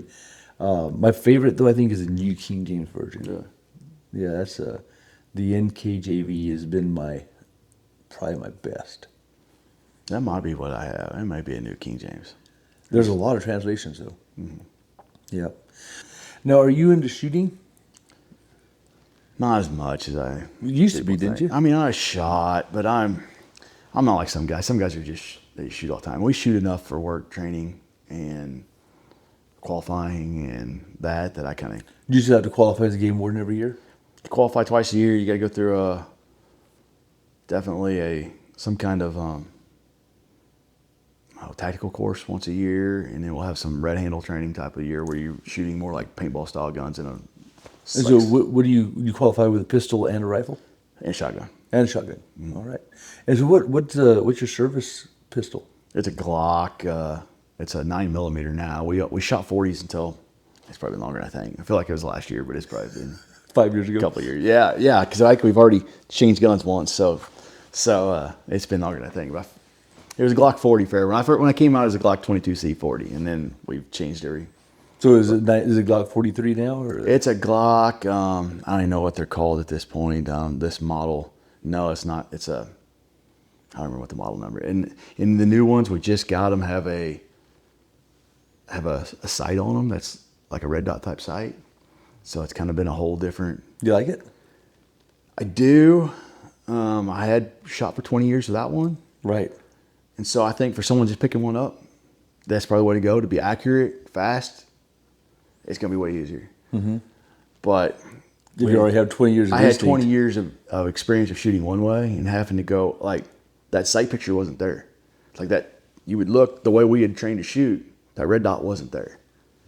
and my favorite though I think is the New King James Version. Yeah, that's the NKJV has been probably my best. That might be what I have. It might be a New King James. There's a lot of translations though. Mm-hmm. Yeah. Now, are you into shooting? Not as much as I used to be, didn't you? I mean, I shot, but I'm not like some guys. Some guys are they shoot all the time. We shoot enough for work training and qualifying and that I kind of. You just have to qualify as a game warden every year? Qualify twice a year. You got to go through definitely some kind of tactical course once a year, and then we'll have some red handle training type of year where you're shooting more like paintball style guns in a. And so, what do you qualify with a pistol and a rifle? And a shotgun. And a shotgun. Mm-hmm. All right. And so, what's your service pistol? It's a Glock. It's a 9mm now. We shot 40s until it's probably longer than I think. I feel like it was last year, but it's probably been 5 years ago. A couple of years. Yeah, because we've already changed guns once, so it's been longer than I think. But it was a Glock 40 forever. When I came out, it was a Glock 22C40, and then we've changed every. So is it Glock 43 now? Or? It's a Glock. I don't even know what they're called at this point. This model. No, it's not. I don't remember what the model number. And in the new ones, we just got them have a sight on them that's like a red dot type sight. So it's kind of been a whole different. Do you like it? I do. I had shot for 20 years without one. Right. And so I think for someone just picking one up, that's probably the way to go. To be accurate, fast, it's going to be way easier. Mm-hmm. But if you already have 20 years of instinct. I had 20 years of experience of shooting one way and having to go, like, that sight picture wasn't there. Like that, you would look, the way we had trained to shoot, that red dot wasn't there.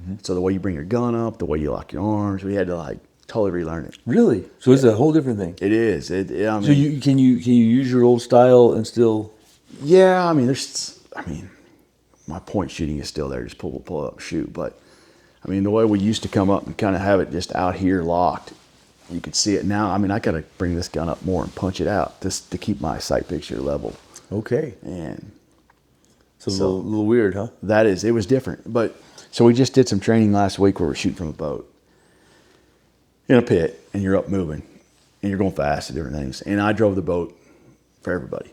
Mm-hmm. So the way you bring your gun up, the way you lock your arms, we had to totally relearn it. Really? So it's a whole different thing. It is. I mean, so can you use your old style and still? Yeah, I mean, my point shooting is still there. Just pull up, shoot. But I mean, the way we used to come up and kind of have it just out here locked, you could see it now. I mean, I got to bring this gun up more and punch it out just to keep my sight picture level. Okay. And it's a little weird, huh? It was different. But so we just did some training last week where we're shooting from a boat in a pit, and you're up moving, and you're going fast at different things. And I drove the boat for everybody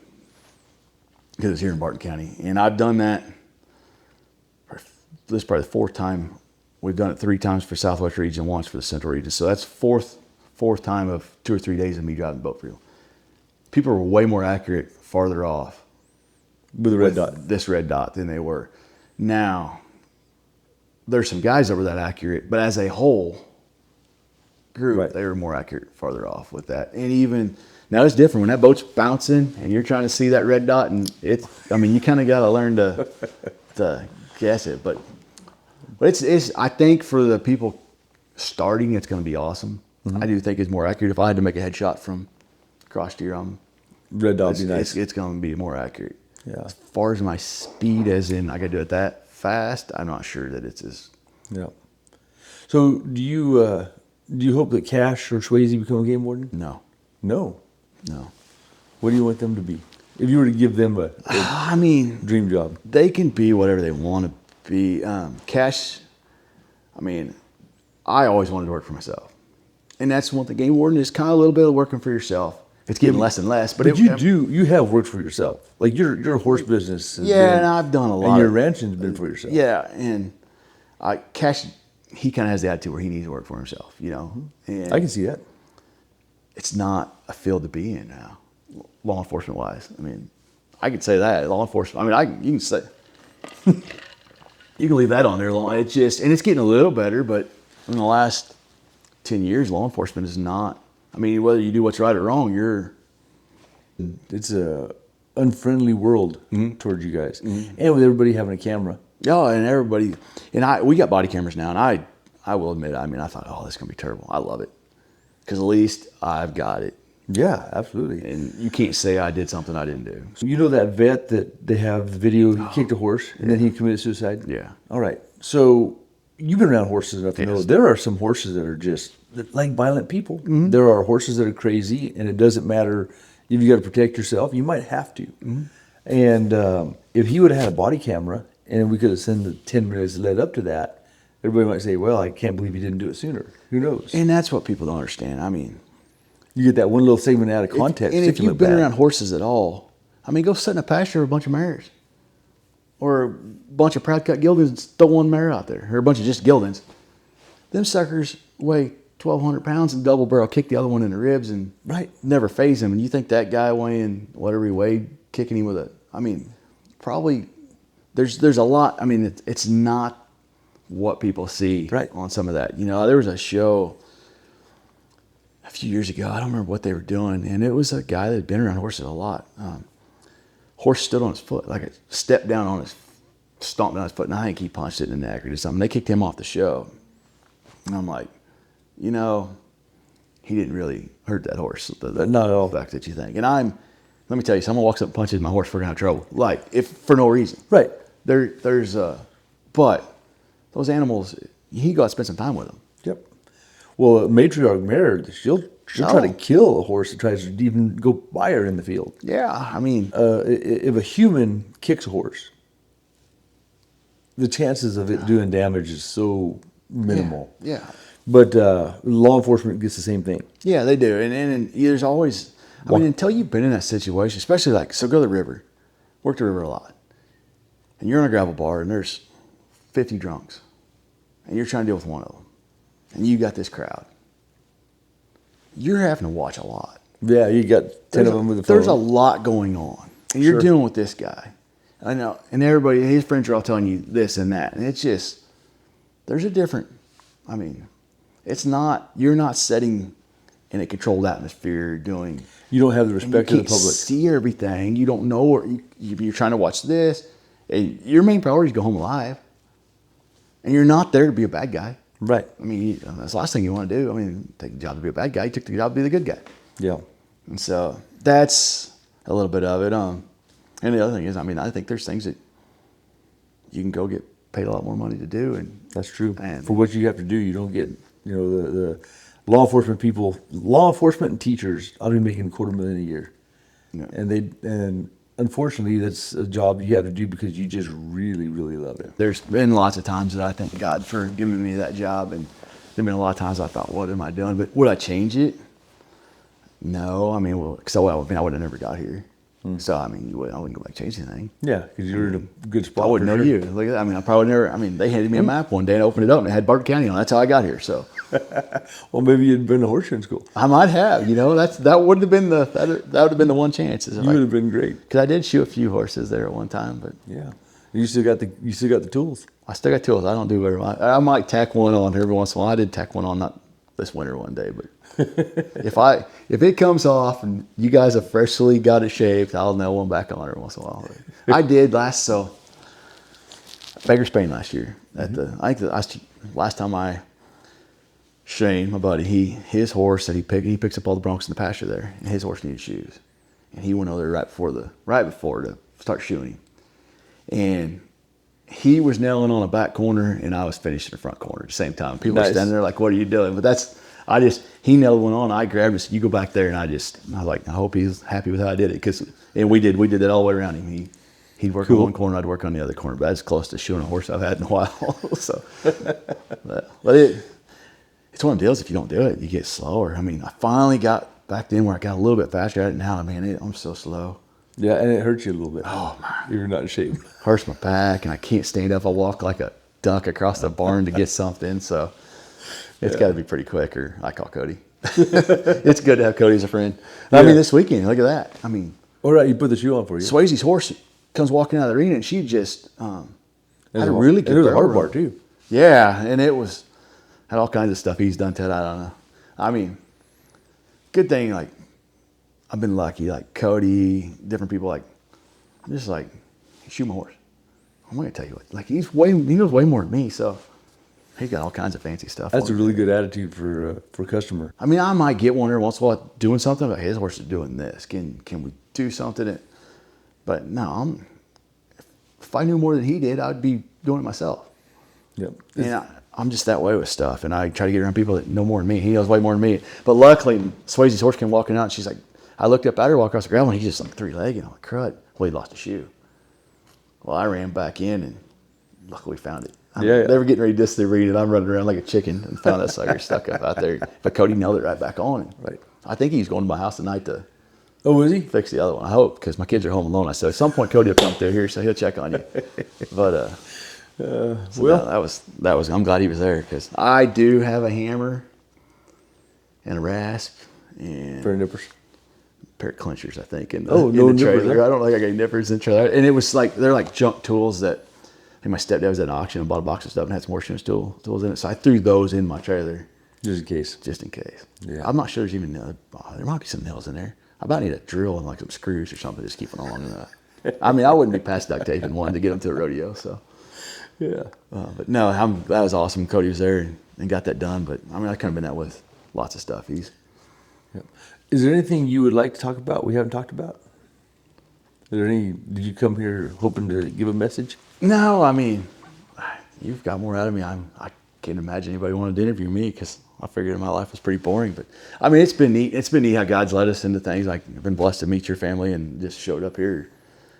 because it's here in Barton County. And I've done that. This is probably the fourth time. We've done it 3 times for Southwest region, once for the Central region. So that's fourth time of 2 or 3 days of me driving the boat for you. People were way more accurate farther off with the red dot. This red dot than they were. Now, there's some guys that were that accurate, but as a whole group, right, they were more accurate farther off with that. And even now, it's different when that boat's bouncing and you're trying to see that red dot, and you kind of got to learn to guess it. But it's I think for the people starting, it's going to be awesome. Mm-hmm. I do think it's more accurate. If I had to make a headshot from cross steer, red dot would be nice. It's going to be more accurate. Yeah. As far as my speed, as in I got to do it that fast, I'm not sure that it's as. Yeah. So do you hope that Cash or Swayze become a game warden? No. No. No. What do you want them to be? If you were to give them a I mean, dream job. they can be whatever they want to be. Cash, I mean, I always wanted to work for myself. And that's one thing. Game warden is kind of a little bit of working for yourself. It's getting less and less. But you have worked for yourself. Like your horse business. And I've done a lot. And your ranching's been for yourself. Yeah, and Cash, he kind of has the attitude where he needs to work for himself, you know. And I can see that. it's not a field to be in now, law enforcement wise. I mean, I could say that law enforcement. I mean, you can say you can leave that on there. It's just, and it's getting a little better, but in the last 10 years, law enforcement is not. I mean, whether you do what's right or wrong, It's a unfriendly world towards you guys, and with everybody having a camera. yeah, and everybody, and we got body cameras now, and I will admit, I mean, I thought, oh, this is gonna be terrible. I love it because at least I've got it, Yeah, absolutely. and you can't say I did something I didn't do. So you know that vet that they have the video, he kicked a horse and then he committed suicide? Yeah. All right. So you've been around horses enough to know Yes. there are some horses that are just like violent people. There are horses that are crazy, and it doesn't matter if you got to protect yourself. You might have to. And if he would have had a body camera and we could have seen the 10 minutes that led up to that, everybody might say, well, I can't believe he didn't do it sooner. Who knows? And that's what people don't understand. I mean, You get that one little segment out of context. and it if can you've look been bad. around horses at all, I mean, go sit in a pasture with a bunch of mares, or a bunch of proud cut geldings and throw one mare out there, or a bunch of just geldings. Them suckers weigh 1,200 pounds and double barrel kick the other one in the ribs and never phase him. And you think that guy weighing whatever he weighed, kicking him with I mean, probably there's a lot. I mean, it's not what people see on some of that. You know, there was a show a few years ago. I don't remember what they were doing, and it was a guy that had been around horses a lot. Horse stood on his foot, like it stepped down on his, stomped down his foot, and I think he punched it in the neck or did something. They kicked him off the show, and I'm like, you know, he didn't really hurt that horse. Not at all. The fact that you think, and let me tell you, someone walks up and punches my horse, we're gonna have trouble. Like, if for no reason. Right. But those animals, he got to spend some time with them. Yep. Well, a matriarch mare, she'll try to kill a horse that tries to even go by her in the field. Yeah, I mean, If a human kicks a horse, the chances of it doing damage is so minimal. Yeah. But law enforcement gets the same thing. Yeah, they do. And there's always, I mean, until you've been in that situation, especially so go to the river, work the river a lot, and you're in a gravel bar and there's 50 drunks, and you're trying to deal with one of them, and you got this crowd. You're having to watch a lot. Yeah, you got 10 of them with the phone. There's a lot going on, and you're dealing with this guy. I know, and everybody, his friends are all telling you this and that, and it's just, there's a different, I mean, it's not, you're not setting in a controlled atmosphere doing. You don't have the respect of the You public. can't see everything. You don't know, or you're trying to watch this. And your main priority is to go home alive. And you're not there to be a bad guy. Right. I mean, that's the last thing you want to do. I mean, take the job to be a bad guy. You took the job to be the good guy. Yeah. And so that's a little bit of it. And the other thing is, I mean, I think there's things that you can go get paid a lot more money to do. And That's true. And- For what you have to do, you don't get, the law enforcement people, law enforcement and teachers, I'll be making $250,000 a year. Yeah. And unfortunately, that's a job you have to do because you just really, really love it. There's been lots of times that I thank God for giving me that job, and there've been a lot of times I thought, what am I doing? But would I change it? No. I mean, I would have never got here. So, I mean, I wouldn't go back and change anything. Yeah, because you're in a good spot. I wouldn't for know sure. you. Look at that. I mean, I probably never, I mean, they handed me a map one day and I opened it up and it had Barker County on it. That's how I got here. So Well, maybe you'd been to horse show school. I might have, that would have been that would have been the one chance. You would have been great. Because I did shoot a few horses there at one time, but Yeah. You still got the tools. I still got tools. I don't do very much. I might tack one on every once in a while. I did tack one on, not this winter one day, but if it comes off and you guys have freshly got it shaved, I'll nail one back on every once in a while. I did last Baker Spain last year I think the last time Shane, my buddy, his horse that he picks up all the broncs in the pasture there, and his horse needed shoes, and he went over there right before to start shooting him, and he was nailing on a back corner and I was finishing the front corner at the same time. People were standing there like, what are you doing? But he nailed one on. I grabbed him and said, "You go back there." And I was like, I hope he's happy with how I did it. And we did that all the way around him. He'd work on one corner, I'd work on the other corner. But that's close to shooting a horse I've had in a while. So, but it's one of the deals. If you don't do it, you get slower. I mean, I finally got back then where I got a little bit faster at it. Now, man, I'm so slow. Yeah, and it hurts you a little bit. Oh, man. You're not in shape. Hurts my back, and I can't stand up. I walk like a duck across the barn to get something. So it's got to be pretty quick, or I call Cody. It's good to have Cody as a friend. I mean, this weekend, look at that. I mean, all right, you put the shoe on for you. Swayze's horse comes walking out of the arena, and she just had a really good. It was a barrel hard bar run. too. Yeah, and had all kinds of stuff he's done to it. I don't know. I mean, good thing. Like, I've been lucky. Like Cody, different people. Like, just like, shoot my horse. I'm gonna tell you what. Like, he knows way more than me. So he got all kinds of fancy stuff. That's a really good attitude for a customer. I mean, I might get one every once in a while doing something. Like, his horse is doing this. Can we do something? But no, if I knew more than he did, I'd be doing it myself. Yep. And I'm just that way with stuff. And I try to get around people that know more than me. He knows way more than me. But luckily, Swayze's horse came walking out, and she's like, I looked up at her, walk across the gravel, and he's just like three-legged. I'm like, crud. Well, he lost a shoe. Well, I ran back in, and luckily found it. They were getting ready to ditch the reed, and I'm running around like a chicken and found that sucker stuck up out there. But Cody nailed it right back on. Right. I think he's going to my house tonight to is he? fix the other one. I hope, because my kids are home alone. I said, at some point, Cody will come through here, so he'll check on you. But that was. I'm glad he was there, because I do have a hammer and a rasp and For nippers. a pair of clinchers, I think. In No the nippers. trailer. I don't think I got any nippers in the trailer. And it was like, they're like junk tools that. And my stepdad was at an auction and bought a box of stuff and had some horseshoe tools in it. So I threw those in my trailer. Just in case. Just in case. Yeah. I'm not sure there's even, there might be some nails in there. I about need a drill and like some screws or something, just keep it long enough. I mean, I wouldn't be past duct taping one to get them to a rodeo, so. Yeah. But no, that was awesome. Cody was there and got that done. But I mean, I kind of been that with lots of stuff. Yep. Is there anything you would like to talk about we haven't talked about? Did you come here hoping to give a message? No, I mean, you've got more out of me. I can't imagine anybody wanted to interview me, because I figured my life was pretty boring. But I mean, it's been neat. It's been neat how God's led us into things. Like, I've been blessed to meet your family and just showed up here.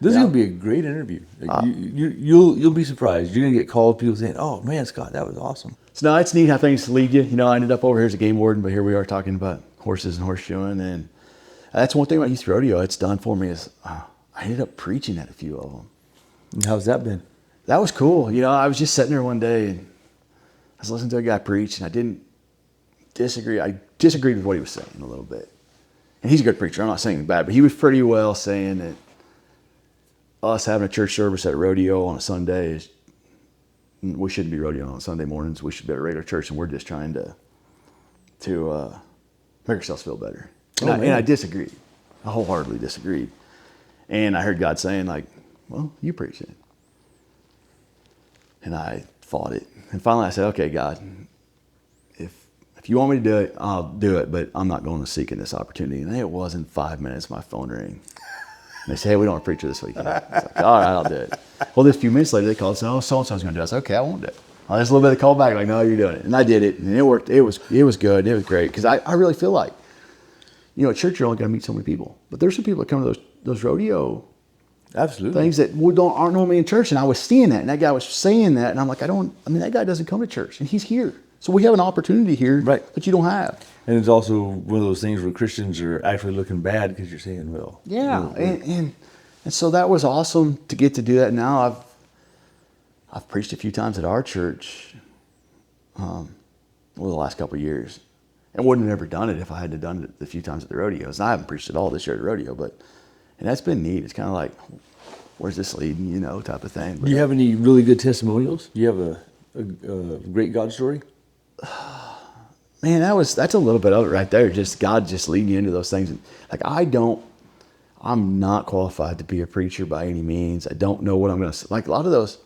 This is gonna be a great interview. Like, you'll be surprised. You're gonna get called, people saying, "Oh man, Scott, that was awesome." So no, it's neat how things lead you. You know, I ended up over here as a game warden, but here we are talking about horses and horseshoeing. And that's one thing about youth rodeo. It's done for me is I ended up preaching at a few of them. And how's that been? That was cool. You know, I was just sitting there one day and I was listening to a guy preach, and I didn't disagree. I disagreed with what he was saying a little bit. And he's a good preacher. I'm not saying bad, but he was pretty well saying that us having a church service at a rodeo on a Sunday we shouldn't be rodeoing on Sunday mornings. We should be at a regular church, and we're just trying to make ourselves feel better. And I disagreed. I wholeheartedly disagreed. And I heard God saying, like, well, you preach it. And I fought it. And finally I said, okay, God, if you want me to do it, I'll do it, but I'm not going to seek in this opportunity. And it wasn't 5 minutes, my phone rang. And they said, hey, we don't have a preacher this weekend. It's like, all right, I'll do it. Well, just a few minutes later, they called and said, oh, so-and-so's going to do it. I said, okay, I won't do it. Well, there's a little bit of call back, like, no, you're doing it. And I did it, and it worked. It was good. It was great. Because I really feel like, you know, at church, you're only going to meet so many people. But there's some people that come to those rodeo things that aren't normally in church. And I was seeing that, and that guy was saying that, and I'm like, that guy doesn't come to church, and he's here. So we have an opportunity here that you don't have. And it's also one of those things where Christians are actually looking bad because you're saying, well. Yeah, and so that was awesome to get to do that. Now I've preached a few times at our church over the last couple of years, and wouldn't have never done it if I hadn't done it a few times at the rodeos. And I haven't preached at all this year at the rodeo, and that's been neat. It's kind of like, where's this leading, you know, type of thing. But do you have any really good testimonials? Do you have a great God story? Man, that's a little bit of it right there. Just God just leading you into those things. And like, I'm not qualified to be a preacher by any means. I don't know what I'm going to say. Like a lot of those,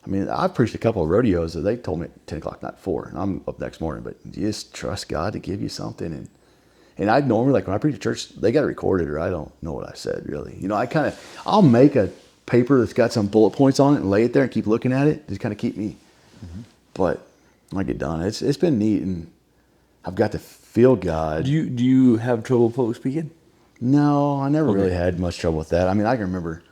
I mean, I've preached a couple of rodeos that they told me at 10 o'clock, not 4, and I'm up next morning, but you just trust God to give you something. And I normally, like when I preach at church, they got to record it, or I don't know what I said really. You know, I'll make a paper that's got some bullet points on it and lay it there and keep looking at it, just kind of keep me. Mm-hmm. But when I get done, it's been neat, and I've got to field guide. Do you have trouble public speaking? No, I never really had much trouble with that. I mean, I can remember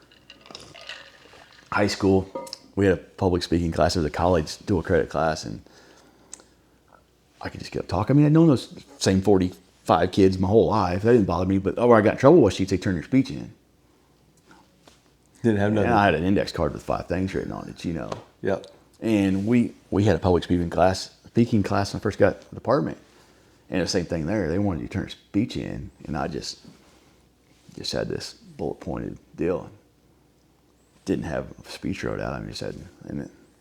high school, we had a public speaking class. It was a college dual credit class, and I could just get up talking. I mean, I'd known those same 45 kids my whole life. That didn't bother me. But where I got in trouble was she'd say, turn your speech in. Didn't have nothing. And I had an index card with 5 things written on it, Yep. And we had a public speaking class when I first got the department. And the same thing there. They wanted you to turn a speech in, and I just had this bullet pointed deal. Didn't have a speech wrote out. I just had,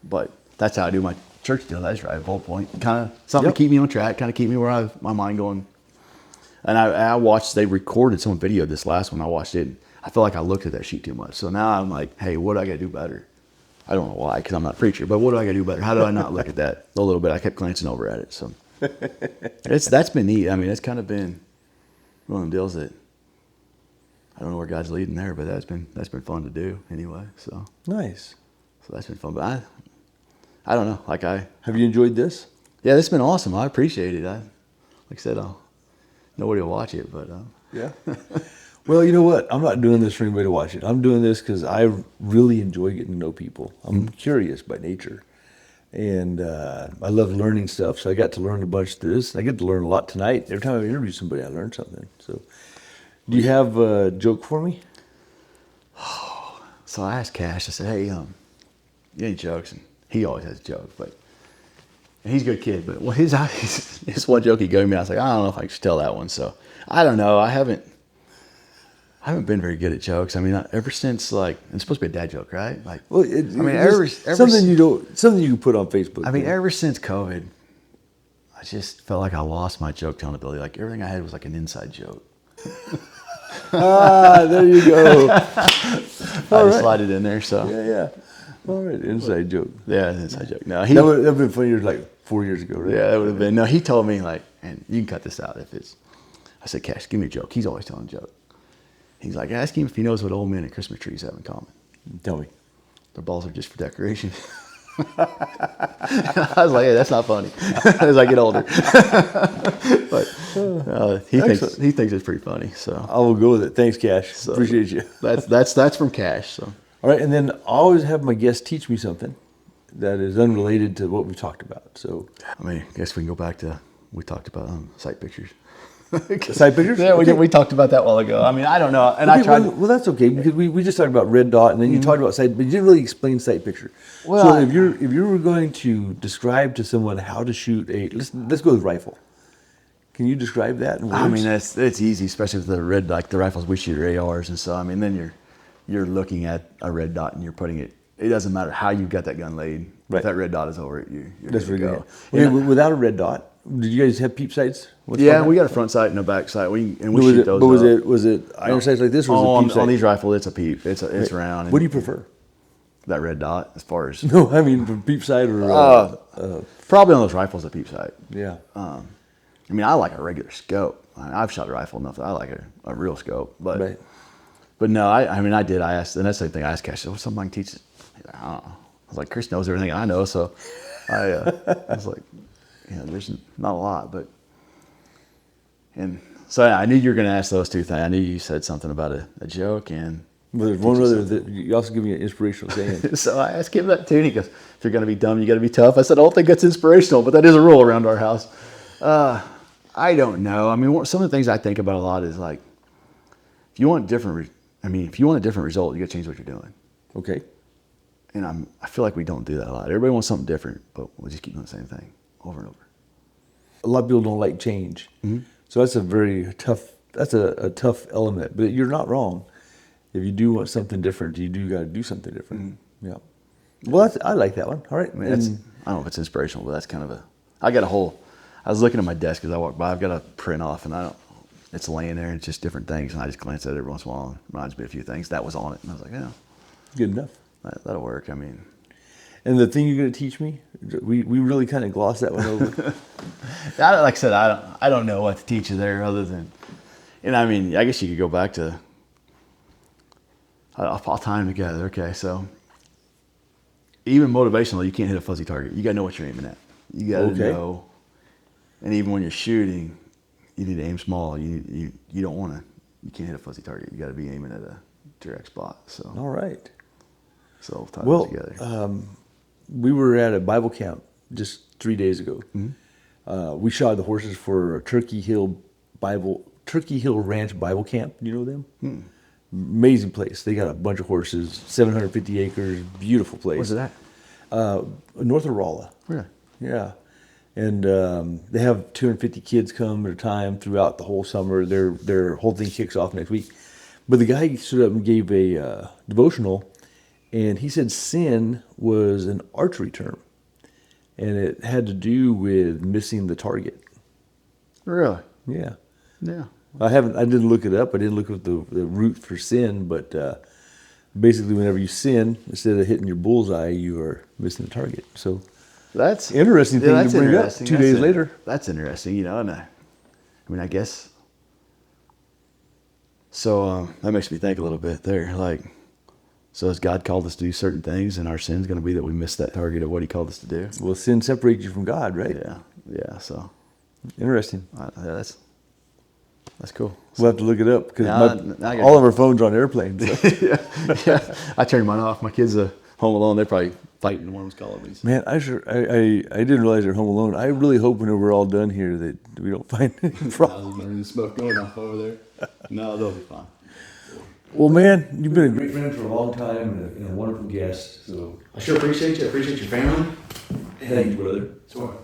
but that's how I do my church deal. That's right, bullet point, kind of something to keep me on track, kind of keep me where I have my mind going. And I watched. They recorded some video this last one. I watched it. I feel like I looked at that sheet too much. So now I'm like, hey, what do I got to do better? I don't know why, because I'm not a preacher, but what do I got to do better? How do I not look at that a little bit? I kept glancing over at it. So that's been neat. I mean, it's kind of been one of them deals that I don't know where God's leading there, but that's been fun to do anyway. So Nice. So that's been fun. But I don't know. Have you enjoyed this? Yeah, it's been awesome. I appreciate it. Like I said, nobody will watch it, but Yeah. Well, you know what? I'm not doing this for anybody to watch it. I'm doing this because I really enjoy getting to know people. I'm curious by nature. And I love learning stuff, so I got to learn a bunch through this. I get to learn a lot tonight. Every time I interview somebody, I learn something. So, do you have a joke for me? So I asked Cash. I said, "Hey, you any jokes?" And he always has a joke, and he's a good kid. But his one joke he gave me, I was like, I don't know if I should tell that one. So I don't know. I haven't been very good at jokes. I mean, ever since it's supposed to be a dad joke, right? Well, something you can put on Facebook. I mean, ever since COVID, I just felt like I lost my joke telling ability. Like everything I had was like an inside joke. There you go. I just slide it in there. So Yeah. All right, inside joke. yeah, an inside joke. No, That would have been funny like 4 years ago, right? yeah, that would have been. No, he told me and you can cut this out if it's. I said, Cash, give me a joke. He's always telling a joke. He's like, ask him if he knows what old men and Christmas trees have in common. Tell me. Their balls are just for decoration. I was like, hey, that's not funny as I get older. But he thinks it's pretty funny. So I will go with it. Thanks, Cash. Appreciate you. That's from Cash. So all right, and then I always have my guests teach me something that is unrelated to what we talked about. So I mean, I guess we can go back to we talked about sight pictures. Sight pictures? Yeah, we talked about that a while ago. I mean, I don't know, and I tried. Well, that's okay because we just talked about red dot, and then you talked about sight, but you didn't really explain sight picture. Well, so if you were going to describe to someone how to shoot let's go with rifle. Can you describe that in words? I mean, it's easy, especially with the red, like the rifles we shoot are ARs, and so I mean, then you're looking at a red dot and you're putting it. It doesn't matter how you've got that gun laid. Right. If that red dot is over it, you're That's good to really go. good. Okay, without a red dot, did you guys have peep sights? Yeah, we got a front sight and a back sight. We shoot those. But was it iron sights like this, or was it peep sight? On these rifles, it's a peep. It's round. What do you prefer? That red dot, as far as No, I mean from peep sight or probably on those rifles, a peep sight. yeah. I mean, I like a regular scope. I've shot a rifle enough that I like a real scope, but Right. but no, I did. I asked, and that's the same thing. I asked Cash, what's something I can teach? He's like, I don't know. I was like, Chris knows everything I know, so I was like, there's not a lot, but and so I knew you were going to ask those two things. I knew you said something about a joke, and But there's one other that you also give me an inspirational saying. so I asked him that too. And he goes, if you're going to be dumb, you got to be tough. I said, I don't think that's inspirational, but that is a rule around our house. I don't know. I mean, some of the things I think about a lot is like, if you want a different result, you got to change what you're doing. Okay. And I feel like we don't do that a lot. Everybody wants something different, but we just keep doing the same thing over and over. A lot of people don't like change. Mm-hmm. So that's a tough element, but you're not wrong. If you do want something different, you do got to do something different. Mm-hmm. Yeah. Well, I like that one. All right. I mean, I don't know if it's inspirational, but that's kind of I was looking at my desk as I walked by. I've got a print off, and it's laying there, and it's just different things, and I just glance at it every once in a while, and it reminds me of a few things. That was on it, and I was like, yeah. Good enough. That'll work. I mean, and the thing you're going to teach me, we really kind of glossed that one over. like I said, I don't know what to teach you there other than, and I mean, I guess you could go back to, I'll tie them together. Okay, so even motivational, you can't hit a fuzzy target. You got to know what you're aiming at. You got to know, and even when you're shooting, you need to aim small. You don't want to. You can't hit a fuzzy target. You got to be aiming at a direct spot. So All right. so tie Well, those together. we were at a Bible camp just 3 days ago. We shot the horses for Turkey Hill Ranch Bible Camp. Do you know them? Amazing place. They got a bunch of horses, 750 acres, beautiful place. Where's it at? North of Rolla. Really? Yeah. And they have 250 kids come at a time throughout the whole summer. Their whole thing kicks off next week. But the guy stood up and gave a devotional, and he said sin was an archery term, and it had to do with missing the target. Really? Yeah. Yeah. I didn't look it up. I didn't look at the root for sin, but basically whenever you sin, instead of hitting your bullseye, you are missing the target. So That's interesting thing to bring up interesting. 2 days later. That's interesting, you know. And I mean, I guess. So that makes me think a little bit there. Like, so has God called us to do certain things, and our sin's going to be that we miss that target of what He called us to do? Well, sin separates you from God, right? Yeah, yeah. So Interesting. yeah, that's cool. We'll have to look it up because Yeah, all of our phones are on airplanes. So. yeah. I turned mine off. My kids are home alone. They're probably fighting. One of them's calling me. Man, I didn't realize they're home alone. I really hope whenever we're all done here that we don't find any problems. There's smoke going off over there. No, they'll be fine. Well, man, you've been a great friend for a long time and a wonderful guest. So I sure appreciate you. I appreciate your family. thank you, brother. Sure.